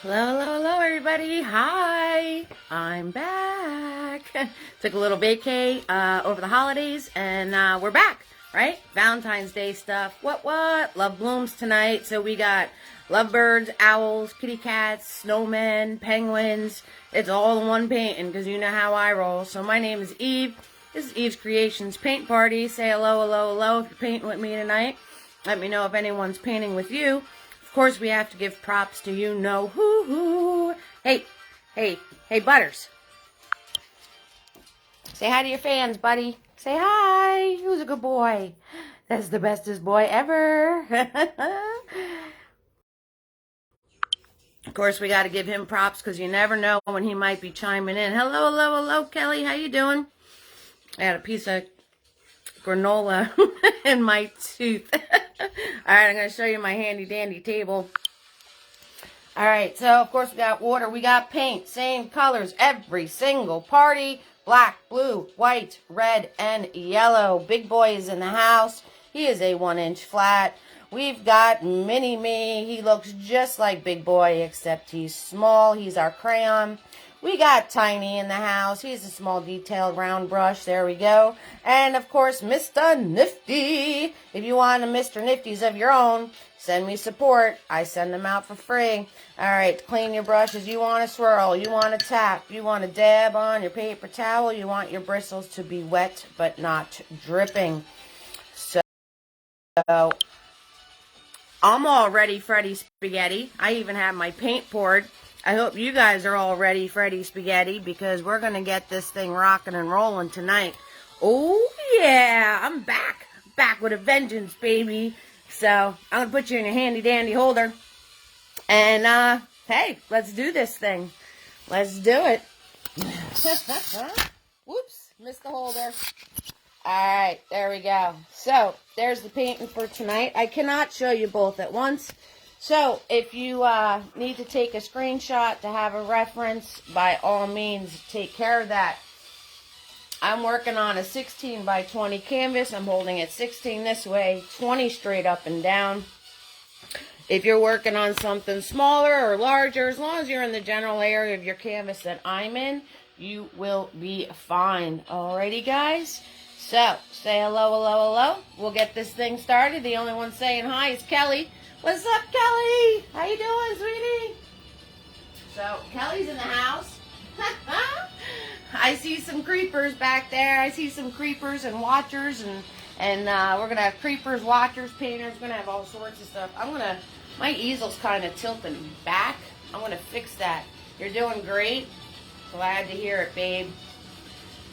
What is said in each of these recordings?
Hello, everybody. Hi, I'm back. Took a little vacay over the holidays, and we're back, right? Valentine's Day stuff. What? Love blooms tonight. So we got lovebirds, owls, kitty cats, snowmen, penguins. It's all in one painting because you know how I roll. So my name is Eve. This is Eve's Creations Paint Party. Say hello if you're painting with me tonight. Let me know if anyone's painting with you. Of course, we have to give props to you know who. Hey, Butters. Say hi to your fans, buddy. Say hi. Who's a good boy? That's the bestest boy ever. Of course, we got to give him props because you never know when he might be chiming in. Hello, Kelly. How you doing? I had a piece of granola in my tooth. Alright, I'm going to show you my handy dandy table. Alright, so of course we got water, we got paint, same colors, every single party. Black, blue, white, red, and yellow. Big boy is in the house. He is a 1-inch flat. We've got Mini Me. He looks just like Big Boy, except he's small. He's our crayon. We got Tiny in the house. He's a small detailed round brush. There we go. And, of course, Mr. Nifty. If you want a Mr. Nifties of your own, send me support. I send them out for free. All right, to clean your brushes, you want to swirl, you want to tap, you want to dab on your paper towel, you want your bristles to be wet but not dripping. So, I'm all ready, Freddy Spaghetti. I even have my paint poured. I hope you guys are all ready, Freddy Spaghetti, because we're going to get this thing rocking and rolling tonight. Oh, yeah, I'm back. Back with a vengeance, baby. So, I'm going to put you in your handy-dandy holder. And, hey, let's do this thing. Let's do it. Whoops, missed the holder. Alright, there we go. So, there's the painting for tonight. I cannot show you both at once. So, if you need to take a screenshot to have a reference, by all means, take care of that. I'm working on a 16 by 20 canvas. I'm holding it 16 this way, 20 straight up and down. If you're working on something smaller or larger, as long as you're in the general area of your canvas that I'm in, you will be fine. Alrighty, guys? So, say hello. We'll get this thing started. The only one saying hi is Kelly. What's up, Kelly? How you doing, sweetie? So, Kelly's in the house. I see some creepers back there. I see some creepers and watchers, and we're going to have creepers, watchers, painters. We're going to have all sorts of stuff. My easel's kind of tilting back. I'm going to fix that. You're doing great. Glad to hear it, babe.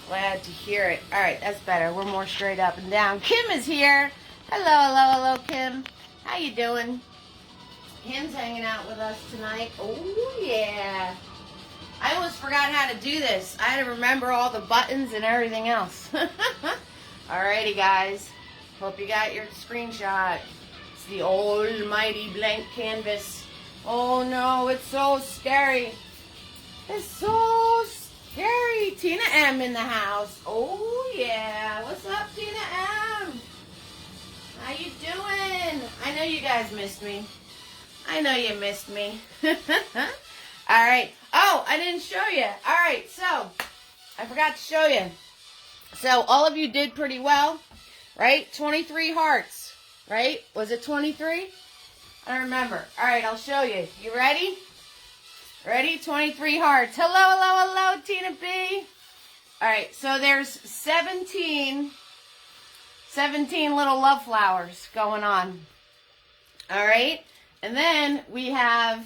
Glad to hear it. All right, that's better. We're more straight up and down. Kim is here. Hello, Kim. How you doing? Kim's hanging out with us tonight. Oh, yeah. I almost forgot how to do this. I had to remember all the buttons and everything else. Alrighty, guys. Hope you got your screenshot. It's the almighty blank canvas. Oh, no, it's so scary. It's so scary. Tina M in the house. Oh, yeah. What's up, Tina M? How you doing? I know you guys missed me. I know you missed me. Alright. Oh, I didn't show you. Alright, so, I forgot to show you. So, all of you did pretty well, right? 23 hearts, right? Was it 23? I don't remember. Alright, I'll show you. You ready? Ready? 23 hearts. Hello, Tina B. Alright, so there's 17 little love flowers going on. Alright? And then we have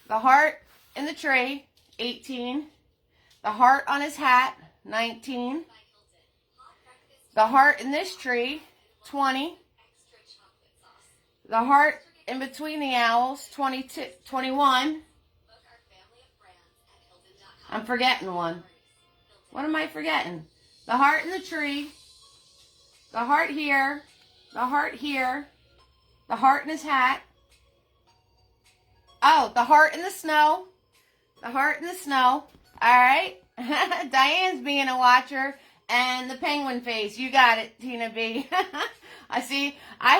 the heart in the tray, 18. The heart on his hat, 19. The heart in this tree, 20. The heart in between the owls, 21. I'm forgetting one. What am I forgetting? The heart in the tree. The heart here. The heart here. The heart in his hat. Oh, the heart in the snow. The heart in the snow. Alright. Diane's being a watcher. And the penguin face. You got it, Tina B. I see. I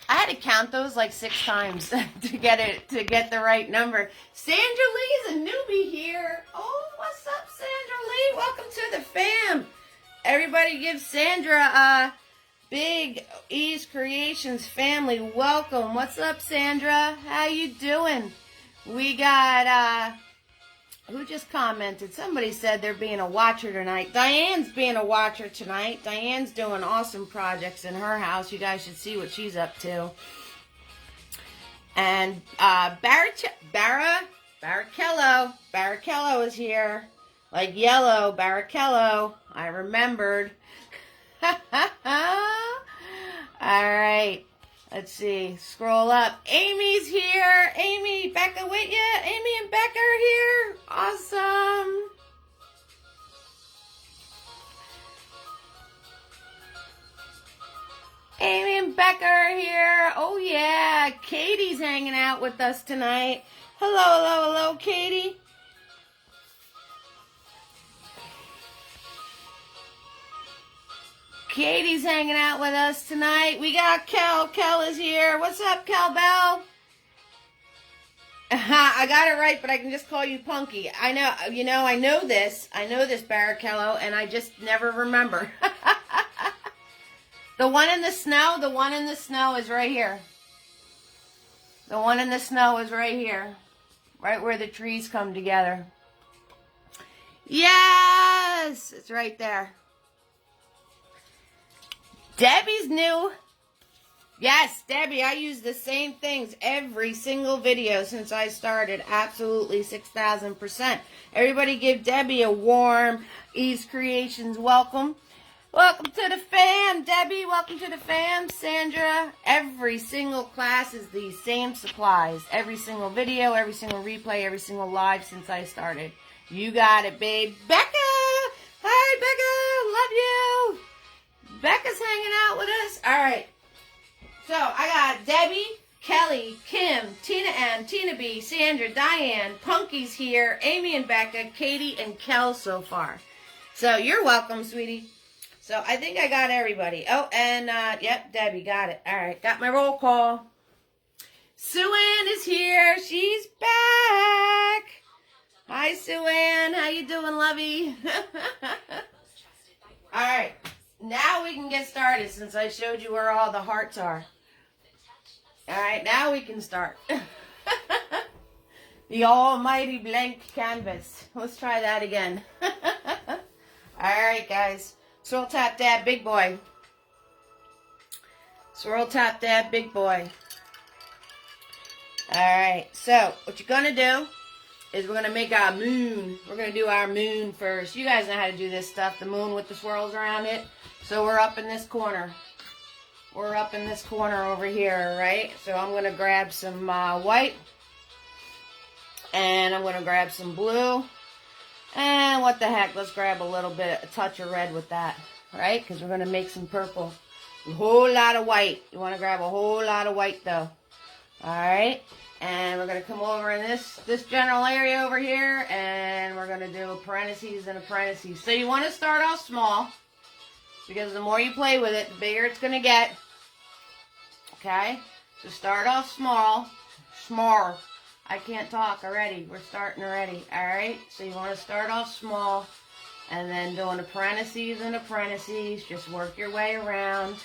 I had to count those like 6 times to get the right number. Sandra Lee's a newbie here. Oh, what's up, Sandra Lee? Welcome to the fam. Everybody give Sandra a big Ease Creations family welcome. What's up, Sandra? How you doing? We got, who just commented? Somebody said they're being a watcher tonight. Diane's being a watcher tonight. Diane's doing awesome projects in her house. You guys should see what she's up to. And Barrichello is here. Like yellow, Barrichello. I remembered. All right. Let's see. Scroll up. Amy's here. Amy, Becca with you. Amy and Becca are here. Awesome. Amy and Becca are here. Oh, yeah. Katie's hanging out with us tonight. Hello, hello, hello, Katie. Katie's hanging out with us tonight. We got Kel. Kel is here. What's up, Kel Bell? I got it right, but I can just call you Punky. I know, I know this. I know this, Barrichello, and I just never remember. The one in the snow is right here. The one in the snow is right here. Right where the trees come together. Yes! It's right there. Debbie's new. Yes, Debbie, I use the same things every single video since I started. Absolutely 6,000%. Everybody give Debbie a warm Ease Creations welcome. Welcome to the fam, Debbie. Welcome to the fam, Sandra. Every single class is the same supplies. Every single video, every single replay, every single live since I started. You got it, babe. Becca! Hi, Becca. Love you. Becca's hanging out with us. All right. So, I got Debbie, Kelly, Kim, Tina M, Tina B, Sandra, Diane, Punky's here, Amy and Becca, Katie, and Kel so far. So, you're welcome, sweetie. So, I think I got everybody. Oh, and, yep, Debbie, got it. All right, got my roll call. Sue Ann is here. She's back. Hi, Sue Ann. How you doing, lovey? All right. Now we can get started since I showed you where all the hearts are. All right, now we can start. The almighty blank canvas. Let's try that again. All right, guys. Swirl, tap, dab, big boy. Swirl, tap, dab, big boy. All right, so what you're going to do is we're going to make our moon. We're going to do our moon first. You guys know how to do this stuff, the moon with the swirls around it. So we're up in this corner. We're up in this corner over here, right? So I'm going to grab some white. And I'm going to grab some blue. And what the heck, let's grab a touch of red with that, right? Because we're going to make some purple. A whole lot of white. You want to grab a whole lot of white, though. All right? And we're going to come over in this general area over here. And we're going to do a parentheses and a parentheses. So you want to start off small. Because the more you play with it, the bigger it's going to get. Okay? So start off small. Small. I can't talk already. We're starting already. Alright? So you want to start off small. And then doing a parentheses and a parentheses. Just work your way around.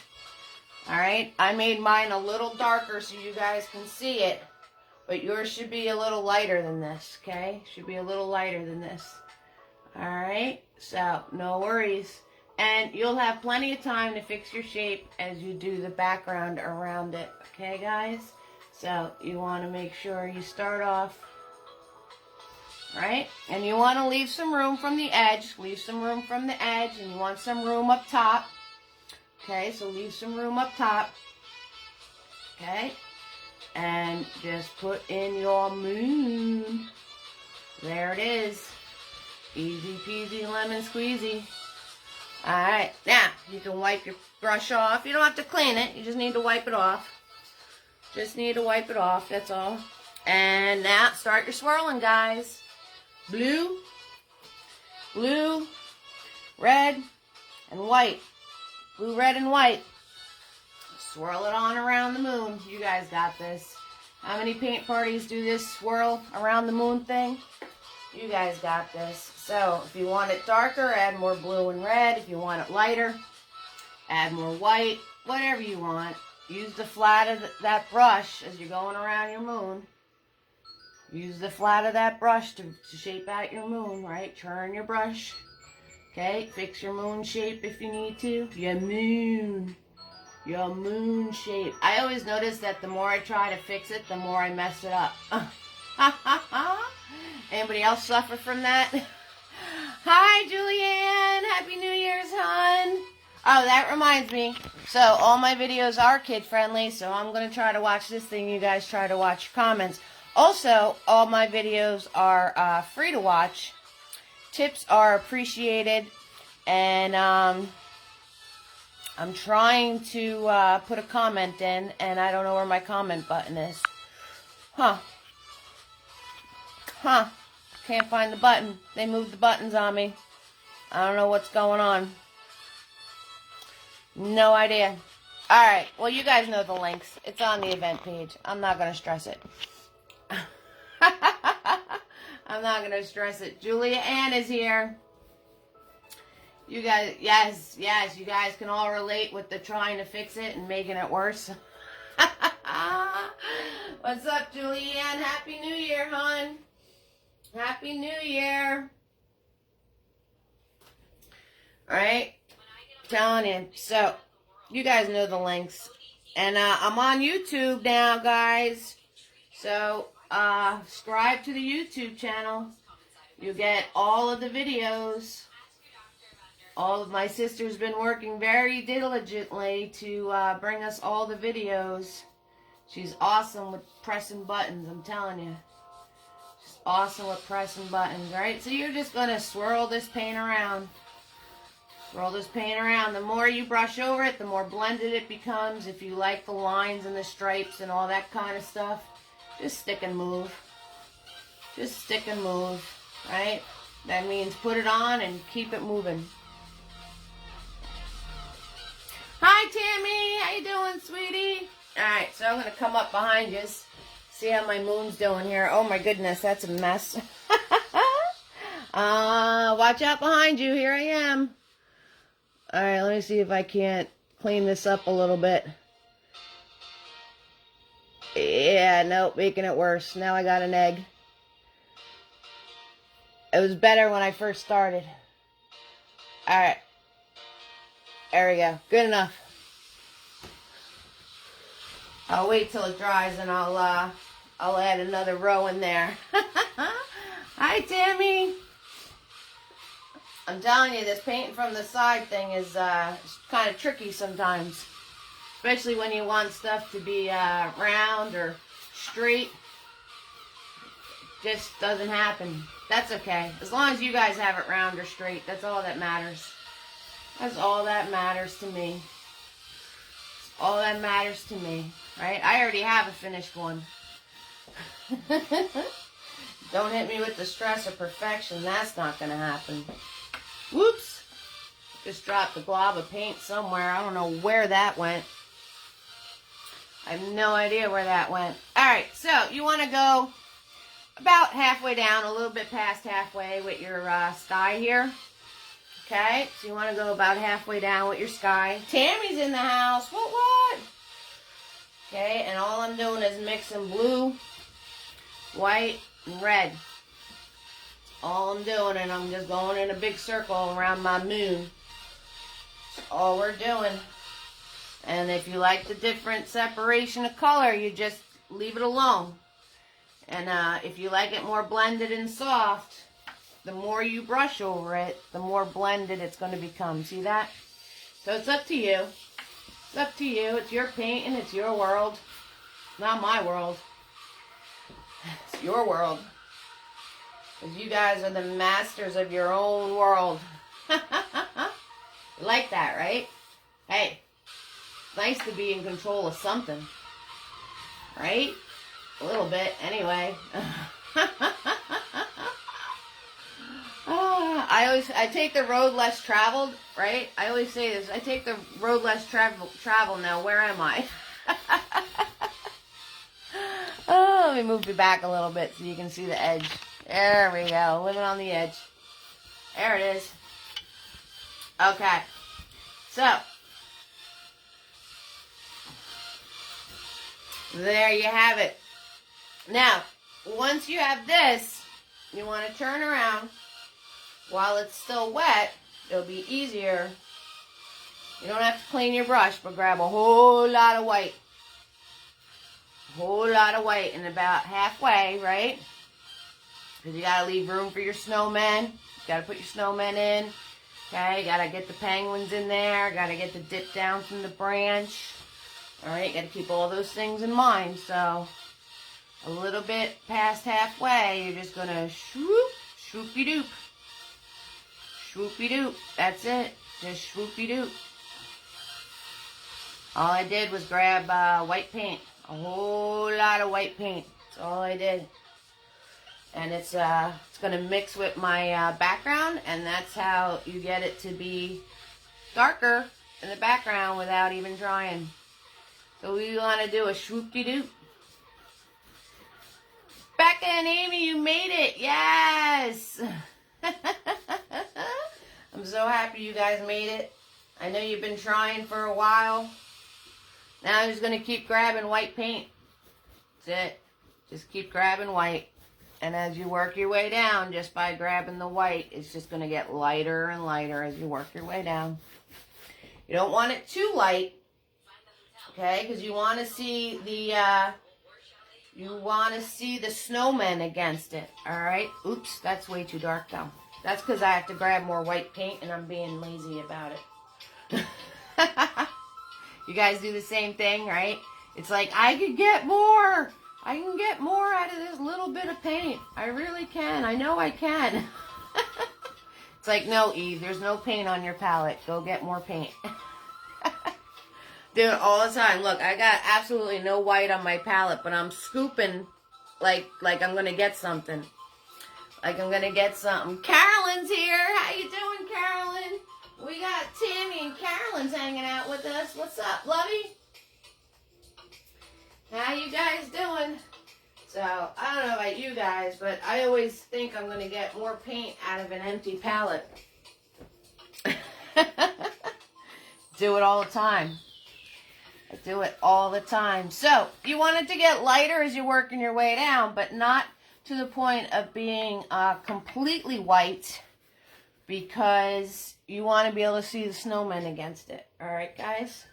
Alright? I made mine a little darker so you guys can see it. But yours should be a little lighter than this. Okay? Should be a little lighter than this. Alright? So, no worries. And you'll have plenty of time to fix your shape as you do the background around it. Okay, guys? So, you want to make sure you start off, right? And you want to leave some room from the edge. Leave some room from the edge. And you want some room up top. Okay, so leave some room up top. Okay? And just put in your moon. There it is. Easy peasy lemon squeezy. Alright, now you can wipe your brush off. You don't have to clean it, you just need to wipe it off. Just need to wipe it off, that's all. And now start your swirling, guys. Blue, blue, red, and white. Blue, red, and white. Swirl it on around the moon. You guys got this. How many paint parties do this swirl around the moon thing? You guys got this. So, if you want it darker, add more blue and red. If you want it lighter, add more white. Whatever you want. Use the flat of that brush as you're going around your moon. Use the flat of that brush to shape out your moon, right? Turn your brush. Okay, fix your moon shape if you need to. Your moon shape. I always notice that the more I try to fix it, the more I mess it up. Anybody else suffer from that? Hi, Julianne. Happy New Year's, hon. Oh, that reminds me. So, all my videos are kid-friendly, so I'm going to try to watch this thing. You guys try to watch your comments. Also, all my videos are free to watch. Tips are appreciated. And I'm trying to put a comment in, and I don't know where my comment button is. Huh. Can't find the button. They moved the buttons on me. I don't know what's going on. No idea. Alright, well, you guys know the links. It's on the event page. I'm not going to stress it. I'm not going to stress it. Julia Ann is here. You guys, yes, you guys can all relate with the trying to fix it and making it worse. What's up, Julia Ann? Happy New Year, hon. Happy New Year. Alright, telling you. So, you guys know the links. And I'm on YouTube now, guys. So, subscribe to the YouTube channel. You get all of the videos. All of my sister's been working very diligently to bring us all the videos. She's awesome with pressing buttons, I'm telling you. She's awesome with pressing buttons, right? So you're just going to swirl this paint around. Swirl this paint around. The more you brush over it, the more blended it becomes. If you like the lines and the stripes and all that kind of stuff, just stick and move. Just stick and move, right? That means put it on and keep it moving. Hi, Tammy. How you doing, sweetie? All right, so I'm going to come up behind you. See how my moon's doing here. Oh, my goodness, that's a mess. Watch out behind you. Here I am. All right, let me see if I can't clean this up a little bit. Yeah, nope, making it worse. Now I got an egg. It was better when I first started. All right. There we go. Good enough. I'll wait till it dries and I'll add another row in there. Hi, Tammy. I'm telling you, this painting from the side thing is kind of tricky sometimes. Especially when you want stuff to be round or straight. Just doesn't happen. That's okay. As long as you guys have it round or straight, that's all that matters. That's all that matters to me. All that matters to me, right? I already have a finished one. Don't hit me with the stress of perfection. That's not going to happen. Whoops. Just dropped a glob of paint somewhere. I don't know where that went. I have no idea where that went. Alright, so you want to go about halfway down, a little bit past halfway with your sky here. Okay, so you want to go about halfway down with your sky. Tammy's in the house. What? Okay, and all I'm doing is mixing blue, white, and red. All I'm doing, and I'm just going in a big circle around my moon. That's all we're doing. And if you like the different separation of color, you just leave it alone. And if you like it more blended and soft, the more you brush over it, the more blended it's going to become. See that? So it's up to you. It's up to you. It's your paint and it's your world. Not my world. It's your world. Because you guys are the masters of your own world. You like that, right? Hey, it's nice to be in control of something. Right? A little bit, anyway. I take the road less traveled, right? I always say this. I take the road less travel now. Where am I? Oh, let me move you back a little bit so you can see the edge. There we go. Living on the edge. There it is. Okay. So, there you have it. Now, once you have this, you want to turn around. While it's still wet, it'll be easier. You don't have to clean your brush, but grab a whole lot of white. A whole lot of white, and about halfway, right? Because you got to leave room for your snowmen. You got to put your snowmen in. Okay, you got to get the penguins in there. Got to get the dip down from the branch. Alright, you got to keep all those things in mind. So, a little bit past halfway, you're just going to swoop, swoopy-doop. Swoopy-doop. That's it. Just swoopy-doop. All I did was grab white paint. A whole lot of white paint. That's all I did. And it's going to mix with my background, and that's how you get it to be darker in the background without even drying. So we want to do a swoop-de-doop. Becca and Amy, you made it. Yes. I'm so happy you guys made it. I know you've been trying for a while. Now I'm just going to keep grabbing white paint. That's it. Just keep grabbing white. And as you work your way down, just by grabbing the white, it's just going to get lighter and lighter as you work your way down. You don't want it too light. Okay, because you want to see the snowmen against it. Alright? Oops, that's way too dark though. That's because I have to grab more white paint and I'm being lazy about it. You guys do the same thing, right? It's like, I could get more. I can get more out of this little bit of paint. I really can. I know I can. It's like, no, Eve, there's no paint on your palette. Go get more paint. Do it all the time. Look, I got absolutely no white on my palette, but I'm scooping like I'm going to get something. Like I'm going to get something. Carolyn's here. How you doing, Carolyn? We got Tammy and Carolyn's hanging out with us. What's up, Lovey? How you guys doing? So, I don't know about you guys, but I always think I'm going to get more paint out of an empty palette. Do it all the time. I do it all the time. So, you want it to get lighter as you're working your way down, but not to the point of being completely white, because you want to be able to see the snowmen against it. Alright, guys?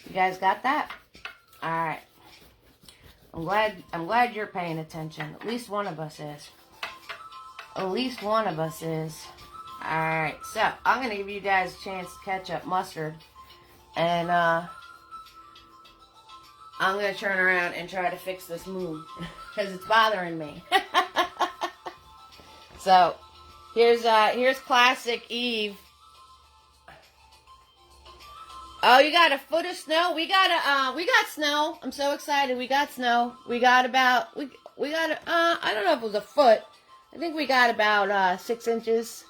You guys got that? Alright. I'm glad you're paying attention. At least one of us is. At least one of us is. Alright, so I'm going to give you guys a chance to catch up mustard. And I'm going to turn around and try to fix this moon. Because it's bothering me. So, here's classic Eve. Oh, you got a foot of snow? We got snow. I'm so excited. We got snow. We got about, I don't know if it was a foot. I think we got about 6 inches.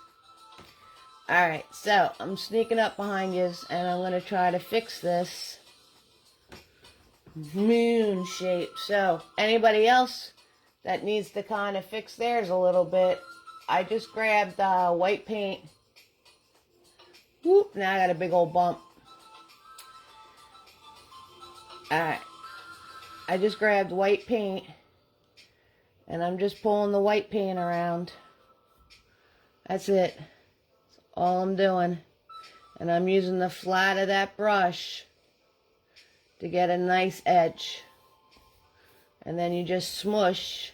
Alright, so I'm sneaking up behind you, and I'm going to try to fix this moon shape. So, anybody else that needs to kind of fix theirs a little bit, I just grabbed white paint. Whoop, now I got a big old bump. Alright, I just grabbed white paint, and I'm just pulling the white paint around. That's it. That's all I'm doing. And I'm using the flat of that brush to get a nice edge. And then you just smush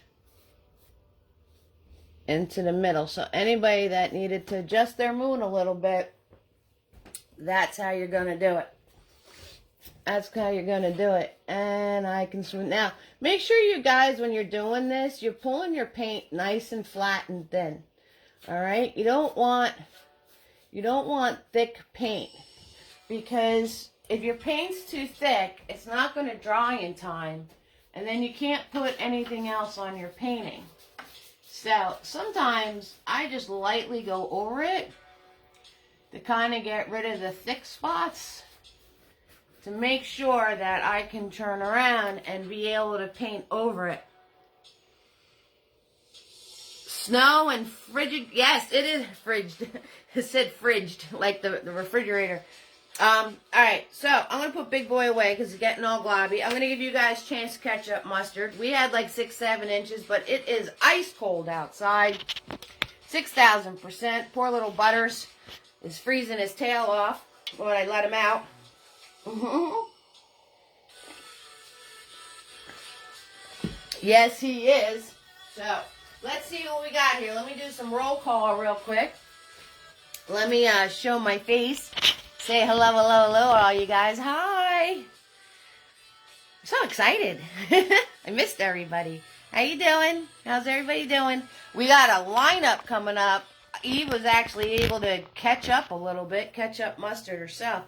into the middle. So anybody that needed to adjust their moon a little bit, that's how you're going to do it. That's how you're going to do it. And I can swim. Now, make sure you guys, when you're doing this, you're pulling your paint nice and flat and thin. Alright? You don't want thick paint. Because if your paint's too thick, it's not going to dry in time. And then you can't put anything else on your painting. So sometimes I just lightly go over it to kind of get rid of the thick spots, to make sure that I can turn around and be able to paint over it. Snow and frigid. Yes, it is frigid. It said frigid, like the refrigerator. Alright, so I'm going to put Big Boy away because it's getting all globby. I'm going to give you guys a chance to catch up mustard. We had like 6-7 inches, but it is ice cold outside. 6,000%. Poor little Butters is freezing his tail off when I let him out. Yes, he is. So, let's see what we got here. Let me do some roll call real quick. Let me show my face. Say hello, hello, hello, all you guys. Hi. I'm so excited. I missed everybody. How you doing? How's everybody doing? We got a lineup coming up. Eve was actually able to catch up a little bit, catch up mustard herself.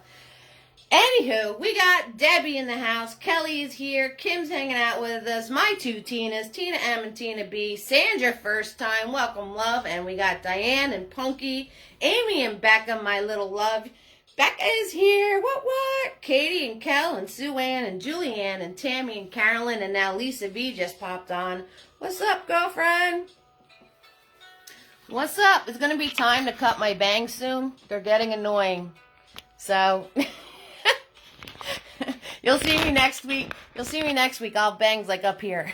Anywho, we got Debbie in the house. Kelly is here. Kim's hanging out with us. My two Tinas, Tina M and Tina B. Sandra, first time. Welcome, love. And we got Diane and Punky. Amy and Becca, my little love. Becca is here. What? Katie and Kel and Sue Ann and Julianne and Tammy and Carolyn. And now Lisa V just popped on. What's up, girlfriend? What's up? It's going to be time to cut my bangs soon. They're getting annoying. So... You'll see me next week. I'll have bangs like up here.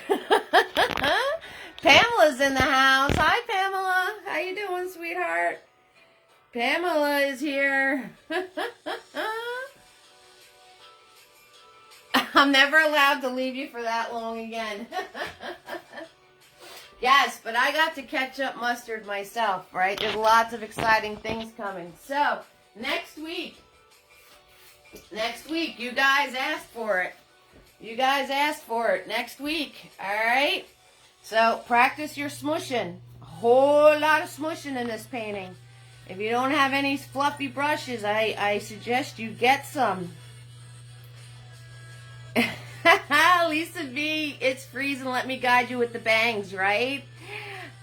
Pamela's in the house. Hi, Pamela. How you doing, sweetheart? Pamela is here. I'm never allowed to leave you for that long again. Yes, but I got to catch up mustard myself, right? There's lots of exciting things coming. So, next week, you guys asked for it. Next week, alright? So, practice your smushing. A whole lot of smushing in this painting. If you don't have any fluffy brushes, I suggest you get some. Lisa B, it's freezing. Let me guide you with the bangs, right?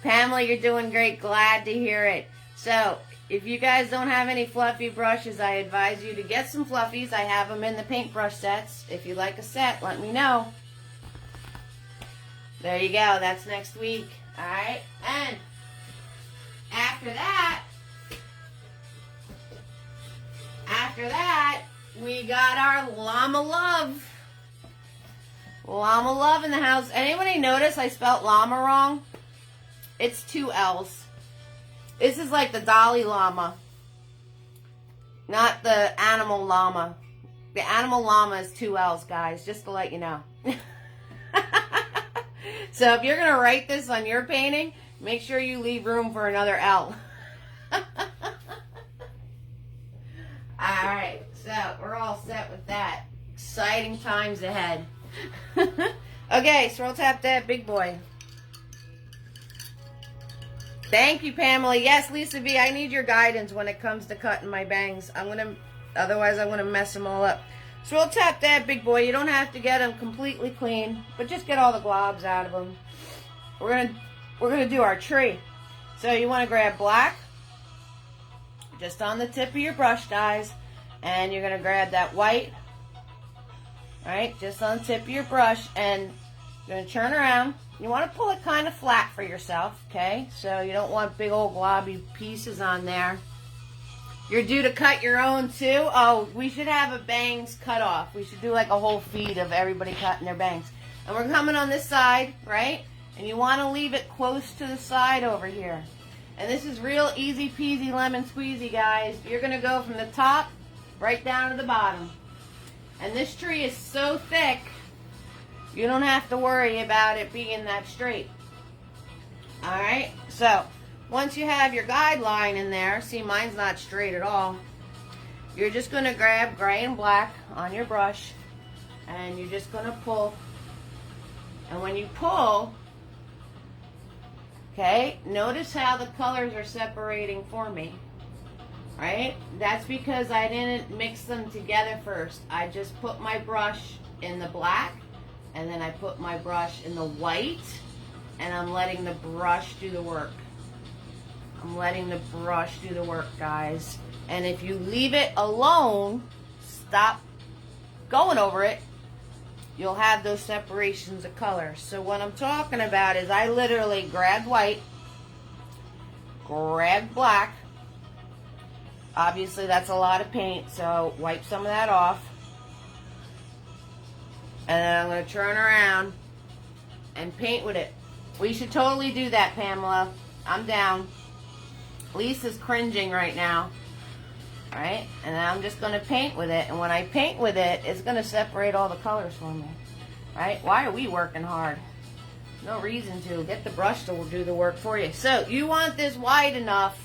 Pamela, you're doing great. Glad to hear it. So, if you guys don't have any fluffy brushes, I advise you to get some fluffies. I have them in the paintbrush sets. If you like a set, let me know. There you go. That's next week. Alright? And after that, we got our Llama Love. Llama Love in the house. Anybody notice I spelt llama wrong? It's 2 L's. This is like the Dalai Lama, not the animal llama. The animal llama is 2 L's, guys, just to let you know. So if you're going to write this on your painting, make sure you leave room for another L. Alright, so we're all set with that. Exciting times ahead. Okay, swirl tap that big boy. Thank you, Pamela. Yes, Lisa V, I need your guidance when it comes to cutting my bangs. Otherwise I'm gonna mess them all up. Swirl tap that big boy. You don't have to get them completely clean, but just get all the globs out of them. We're gonna do our tree. So you want to grab black, just on the tip of your brush, guys, and you're gonna grab that white, right, just on the tip of your brush, and you're gonna turn around. You want to pull it kind of flat for yourself, okay? So you don't want big old globby pieces on there. You're due to cut your own too. Oh, we should have a bangs cut off. We should do like a whole feed of everybody cutting their bangs. And we're coming on this side, right? And you want to leave it close to the side over here. And this is real easy peasy lemon squeezy, guys. You're going to go from the top right down to the bottom. And this tree is so thick, you don't have to worry about it being that straight. Alright, so once you have your guideline in there, see mine's not straight at all, you're just going to grab gray and black on your brush, and you're just going to pull. And when you pull, okay, notice how the colors are separating for me. Right? That's because I didn't mix them together first. I just put my brush in the black, and then I put my brush in the white, and I'm letting the brush do the work. I'm letting the brush do the work, guys. And if you leave it alone, stop going over it, you'll have those separations of color. So what I'm talking about is I literally grabbed white, grabbed black. Obviously that's a lot of paint, so wipe some of that off. And then I'm going to turn around and paint with it. We should totally do that, Pamela. I'm down. Lisa's cringing right now. Alright? And then I'm just going to paint with it. And when I paint with it, it's going to separate all the colors for me. Right? Why are we working hard? No reason to. Get the brush to do the work for you. So, you want this wide enough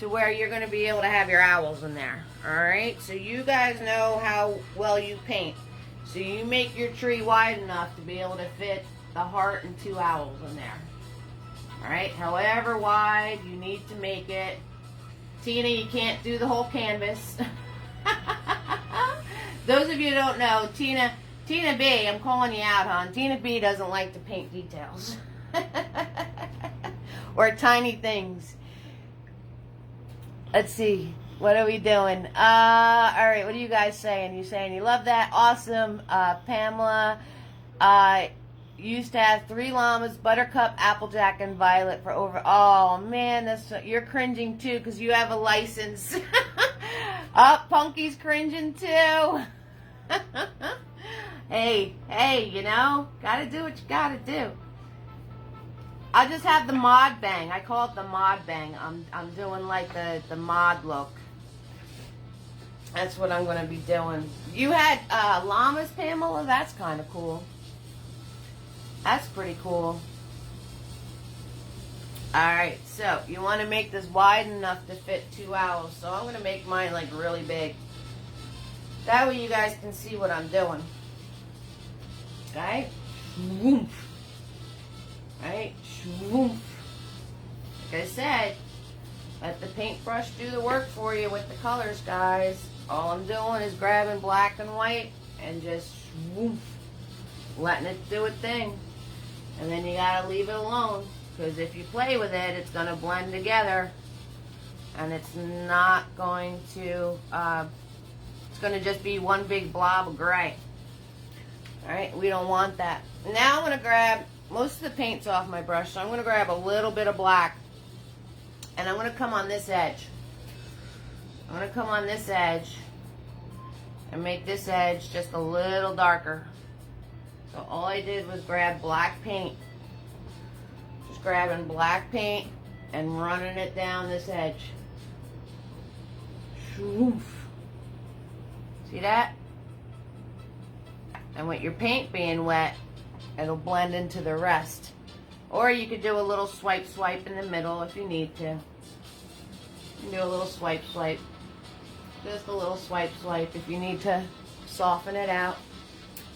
to where you're going to be able to have your owls in there. Alright? So, you guys know how well you paint. So, you make your tree wide enough to be able to fit the heart and 2 owls in there. Alright? However wide you need to make it. Tina, you can't do the whole canvas. Those of you who don't know, Tina B, I'm calling you out, hon. Tina B doesn't like to paint details. Or tiny things. Let's see. What are we doing? Alright, what are you guys saying? You saying you love that? Awesome. Pamela, used to have 3 llamas, Buttercup, Applejack, and Violet for over... Oh, man, you're cringing, too, because you have a license. Punky's cringing, too. Hey, you know, gotta do what you gotta do. I'll just have the mod bang. I call it the mod bang. I'm doing, like, the mod look. That's what I'm going to be doing. You had llamas, Pamela? That's kind of cool. That's pretty cool. Alright, so you want to make this wide enough to fit 2 owls. So I'm going to make mine like really big. That way you guys can see what I'm doing. Alright? Shwoomp. Alright? Shwoomp. Like I said, let the paintbrush do the work for you with the colors, guys. All I'm doing is grabbing black and white and just shwoomp. Letting it do its thing. And then you gotta leave it alone, because if you play with it, it's gonna blend together, and it's not going to, it's gonna just be one big blob of gray. Alright, we don't want that. Now I'm gonna grab, most of the paint's off my brush, so I'm gonna grab a little bit of black, and I'm gonna come on this edge. I'm gonna come on this edge, and make this edge just a little darker. So all I did was grab black paint. Just grabbing black paint and running it down this edge. Shoof. See that? And with your paint being wet, it'll blend into the rest. Or you could do a little swipe in the middle if you need to. You can do a little swipe. Just a little swipe if you need to soften it out.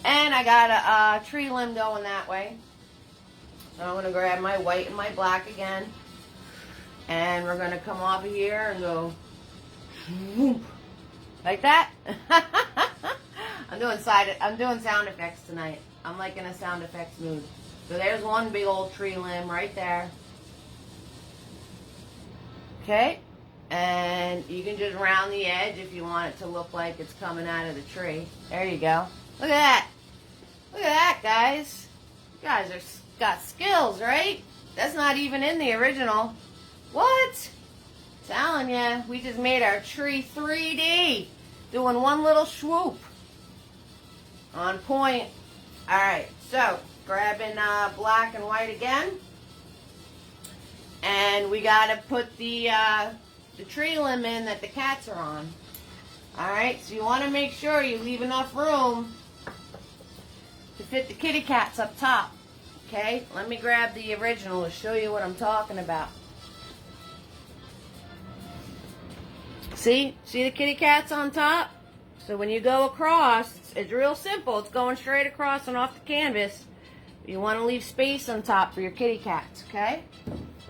And I got a tree limb going that way. So I'm going to grab my white and my black again. And we're going to come off of here and go whoop, like that. I'm doing sound effects tonight. I'm like in a sound effects mood. So there's one big old tree limb right there. Okay. And you can just round the edge if you want it to look like it's coming out of the tree. There you go. Look at that. Look at that, guys. You guys got skills, right? That's not even in the original. What? Telling ya, we just made our tree 3D. Doing one little swoop. On point. Alright, so grabbing black and white again. And we gotta put the tree limb in that the cats are on. Alright, so you want to make sure you leave enough room to fit the kitty cats up top. Okay, let me grab the original to show you what I'm talking about. See the kitty cats on top? So when you go across, it's real simple. It's going straight across and off the canvas. You want to leave space on top for your kitty cats, okay?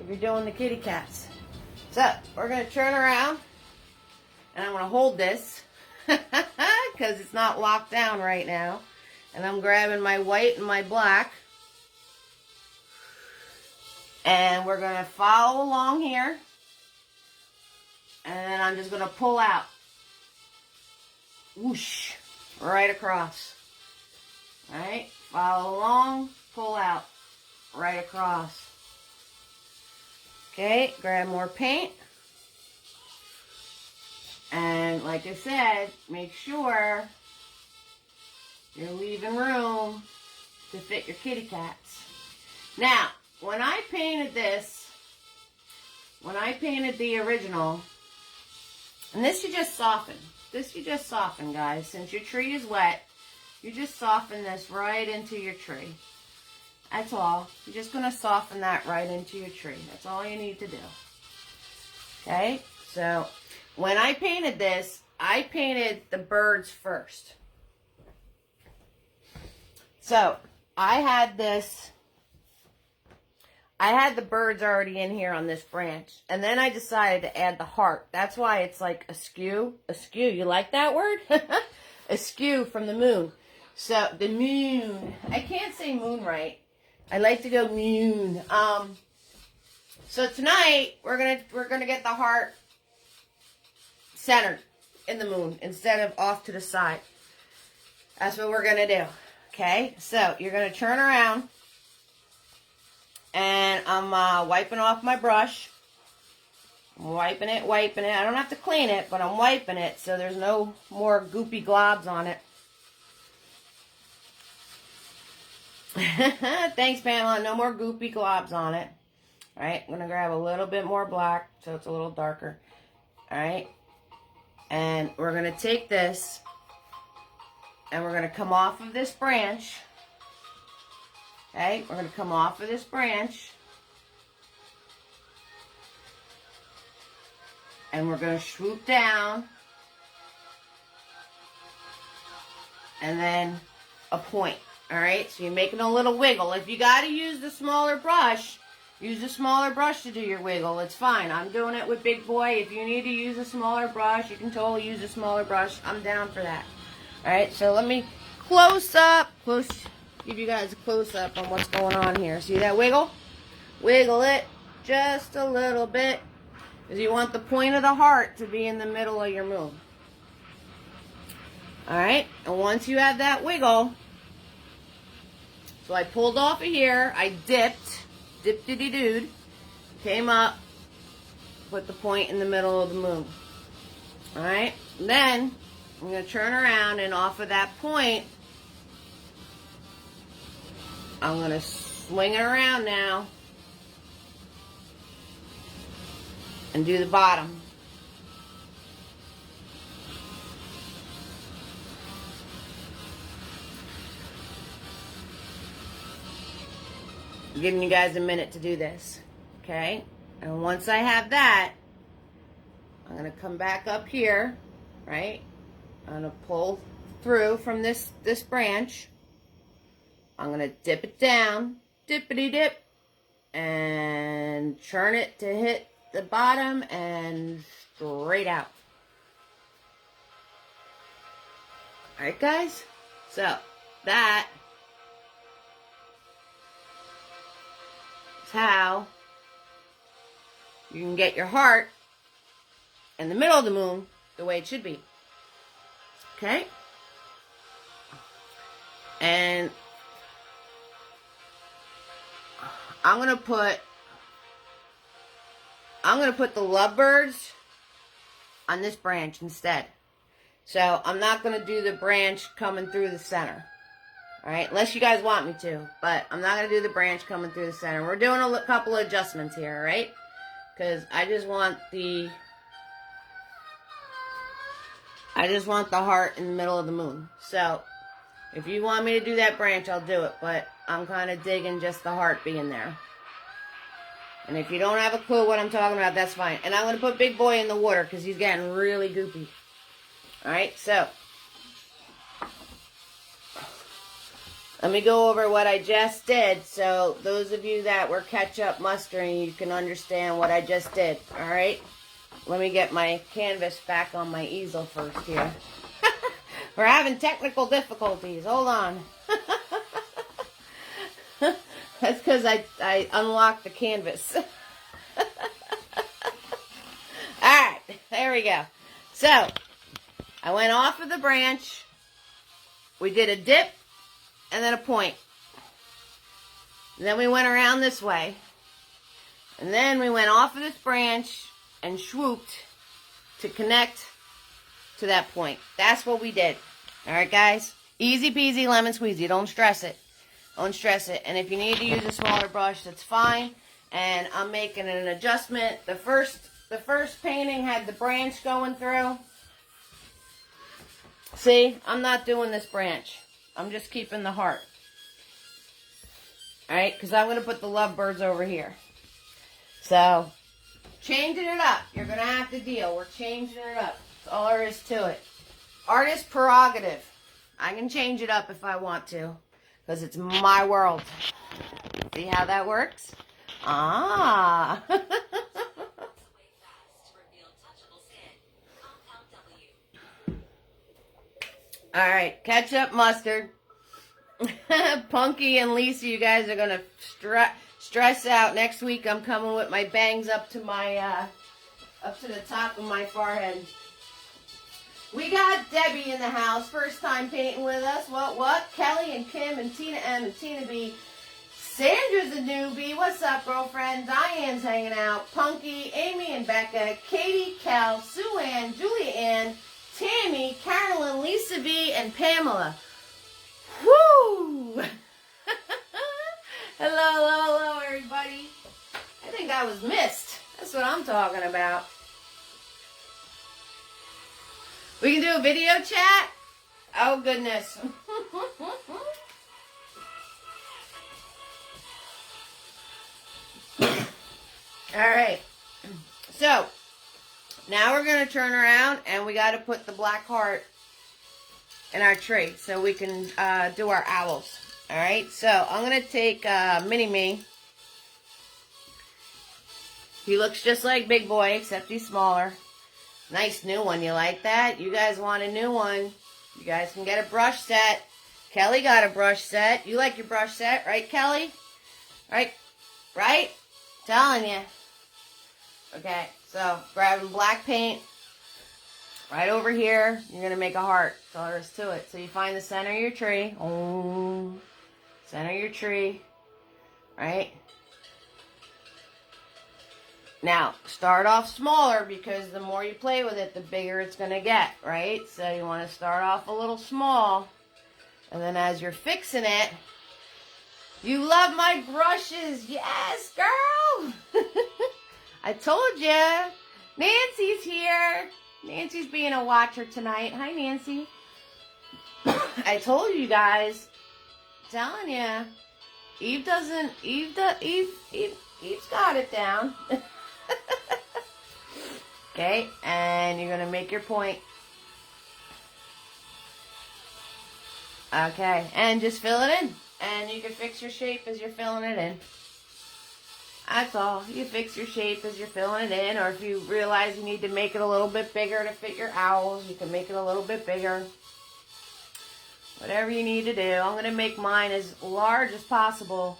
If you're doing the kitty cats. So, we're going to turn around, and I'm going to hold this, because it's not locked down right now. And I'm grabbing my white and my black. And we're going to follow along here. And then I'm just going to pull out. Whoosh. Right across. Alright, follow along, pull out. Right across. Okay, grab more paint. And like I said, make sure you're leaving room to fit your kitty cats. Now, when I painted this, when I painted the original, and this you just soften. This you just soften, guys. Since your tree is wet, you just soften this right into your tree. That's all. You're just going to soften that right into your tree. That's all you need to do. Okay? So, when I painted this, I painted the birds first. So, I had the birds already in here on this branch. And then I decided to add the heart. That's why it's like askew. Askew. You like that word? Askew from the moon. So, the moon. I can't say moon right. I like to go moon. So tonight we're gonna get the heart centered in the moon instead of off to the side. That's what we're gonna do. Okay. So you're gonna turn around, and I'm wiping off my brush. I'm wiping it. I don't have to clean it, but I'm wiping it so there's no more goopy globs on it. Thanks, Pamela. No more goopy globs on it. Alright, I'm going to grab a little bit more black so it's a little darker. Alright, and we're going to take this and we're going to come off of this branch. Okay, we're going to come off of this branch. And we're going to swoop down. And then a point. Alright, so you're making a little wiggle. If you got to use the smaller brush, use the smaller brush to do your wiggle. It's fine. I'm doing it with Big Boy. If you need to use a smaller brush, you can totally use a smaller brush. I'm down for that. Alright, so let me give you guys a close-up on what's going on here. See that wiggle? Wiggle it just a little bit. Because you want the point of the heart to be in the middle of your moon. Alright, and once you have that wiggle, so I pulled off of here, I dipped-diddy-dooed, came up, put the point in the middle of the moon. Alright, then I'm going to turn around, and off of that point, I'm going to swing it around now and do the bottom. I'm giving you guys a minute to do this, okay? And once I have that, I'm going to come back up here, right? I'm going to pull through from this branch. I'm going to dip it down, dippity-dip, and turn it to hit the bottom and straight out. Alright, guys? So, that is how you can get your heart in the middle of the moon the way it should be. Okay? And I'm gonna put the lovebirds on this branch instead. So I'm not gonna do the branch coming through the center. Alright, unless you guys want me to. But I'm not gonna do the branch coming through the center. We're doing a couple of adjustments here, alright? Because I just want the heart in the middle of the moon. So if you want me to do that branch, I'll do it. But I'm kind of digging just the heart being there. And if you don't have a clue what I'm talking about, that's fine. And I'm going to put Big Boy in the water because he's getting really goopy. Alright, so let me go over what I just did. So those of you that were catch-up mustering, you can understand what I just did. Alright? Let me get my canvas back on my easel first here. We're having technical difficulties. Hold on. That's because I unlocked the canvas. Alright, there we go. So, I went off of the branch. We did a dip and then a point. And then we went around this way. And then we went off of this branch and swooped to connect to that point. That's what we did. Alright, guys? Easy peasy lemon squeezy. Don't stress it. Don't stress it. And if you need to use a smaller brush, that's fine. And I'm making an adjustment. The first painting had the branch going through. See, I'm not doing this branch. I'm just keeping the heart. Alright, because I'm going to put the lovebirds over here. So, changing it up. You're going to have to deal. We're changing it up. That's all there is to it. Artist prerogative. I can change it up if I want to. Because it's my world. See how that works? Ah. Alright, ketchup, mustard. Punky and Lisa, you guys are going to stress out. Next week I'm coming with my bangs up to the top of my forehead. We got Debbie in the house. First time painting with us. What? Kelly and Kim and Tina M and Tina B. Sandra's a newbie. What's up, girlfriend? Diane's hanging out. Punky, Amy and Becca, Katie, Cal, Sue Ann, Julia Ann, Tammy, Carolyn, Lisa B, and Pamela. Woo! Hello, everybody. I think I was missed. That's what I'm talking about. We can do a video chat? Oh, goodness. Alright. So, now we're going to turn around and we got to put the black heart in our tree so we can do our owls. Alright, so I'm going to take Mini-Me. He looks just like Big Boy, except he's smaller. Nice new one. You like that? You guys want a new one? You guys can get a brush set. Kelly got a brush set. You like your brush set, right, Kelly? Right? Right? Telling you. Okay, so grabbing black paint. Right over here, you're going to make a heart. That's all there is to it. So you find the center of your tree. Oh, center of your tree. Right? Now, start off smaller because the more you play with it, the bigger it's going to get, right? So you want to start off a little small. And then as you're fixing it, you love my brushes. Yes, girl. I told you. Nancy's here. Nancy's being a watcher tonight. Hi, Nancy. I told you guys. I'm telling you. Eve's got it down. Okay, and you're going to make your point. Okay, and just fill it in. And you can fix your shape as you're filling it in. That's all. You fix your shape as you're filling it in, or if you realize you need to make it a little bit bigger to fit your owls, you can make it a little bit bigger. Whatever you need to do. I'm going to make mine as large as possible.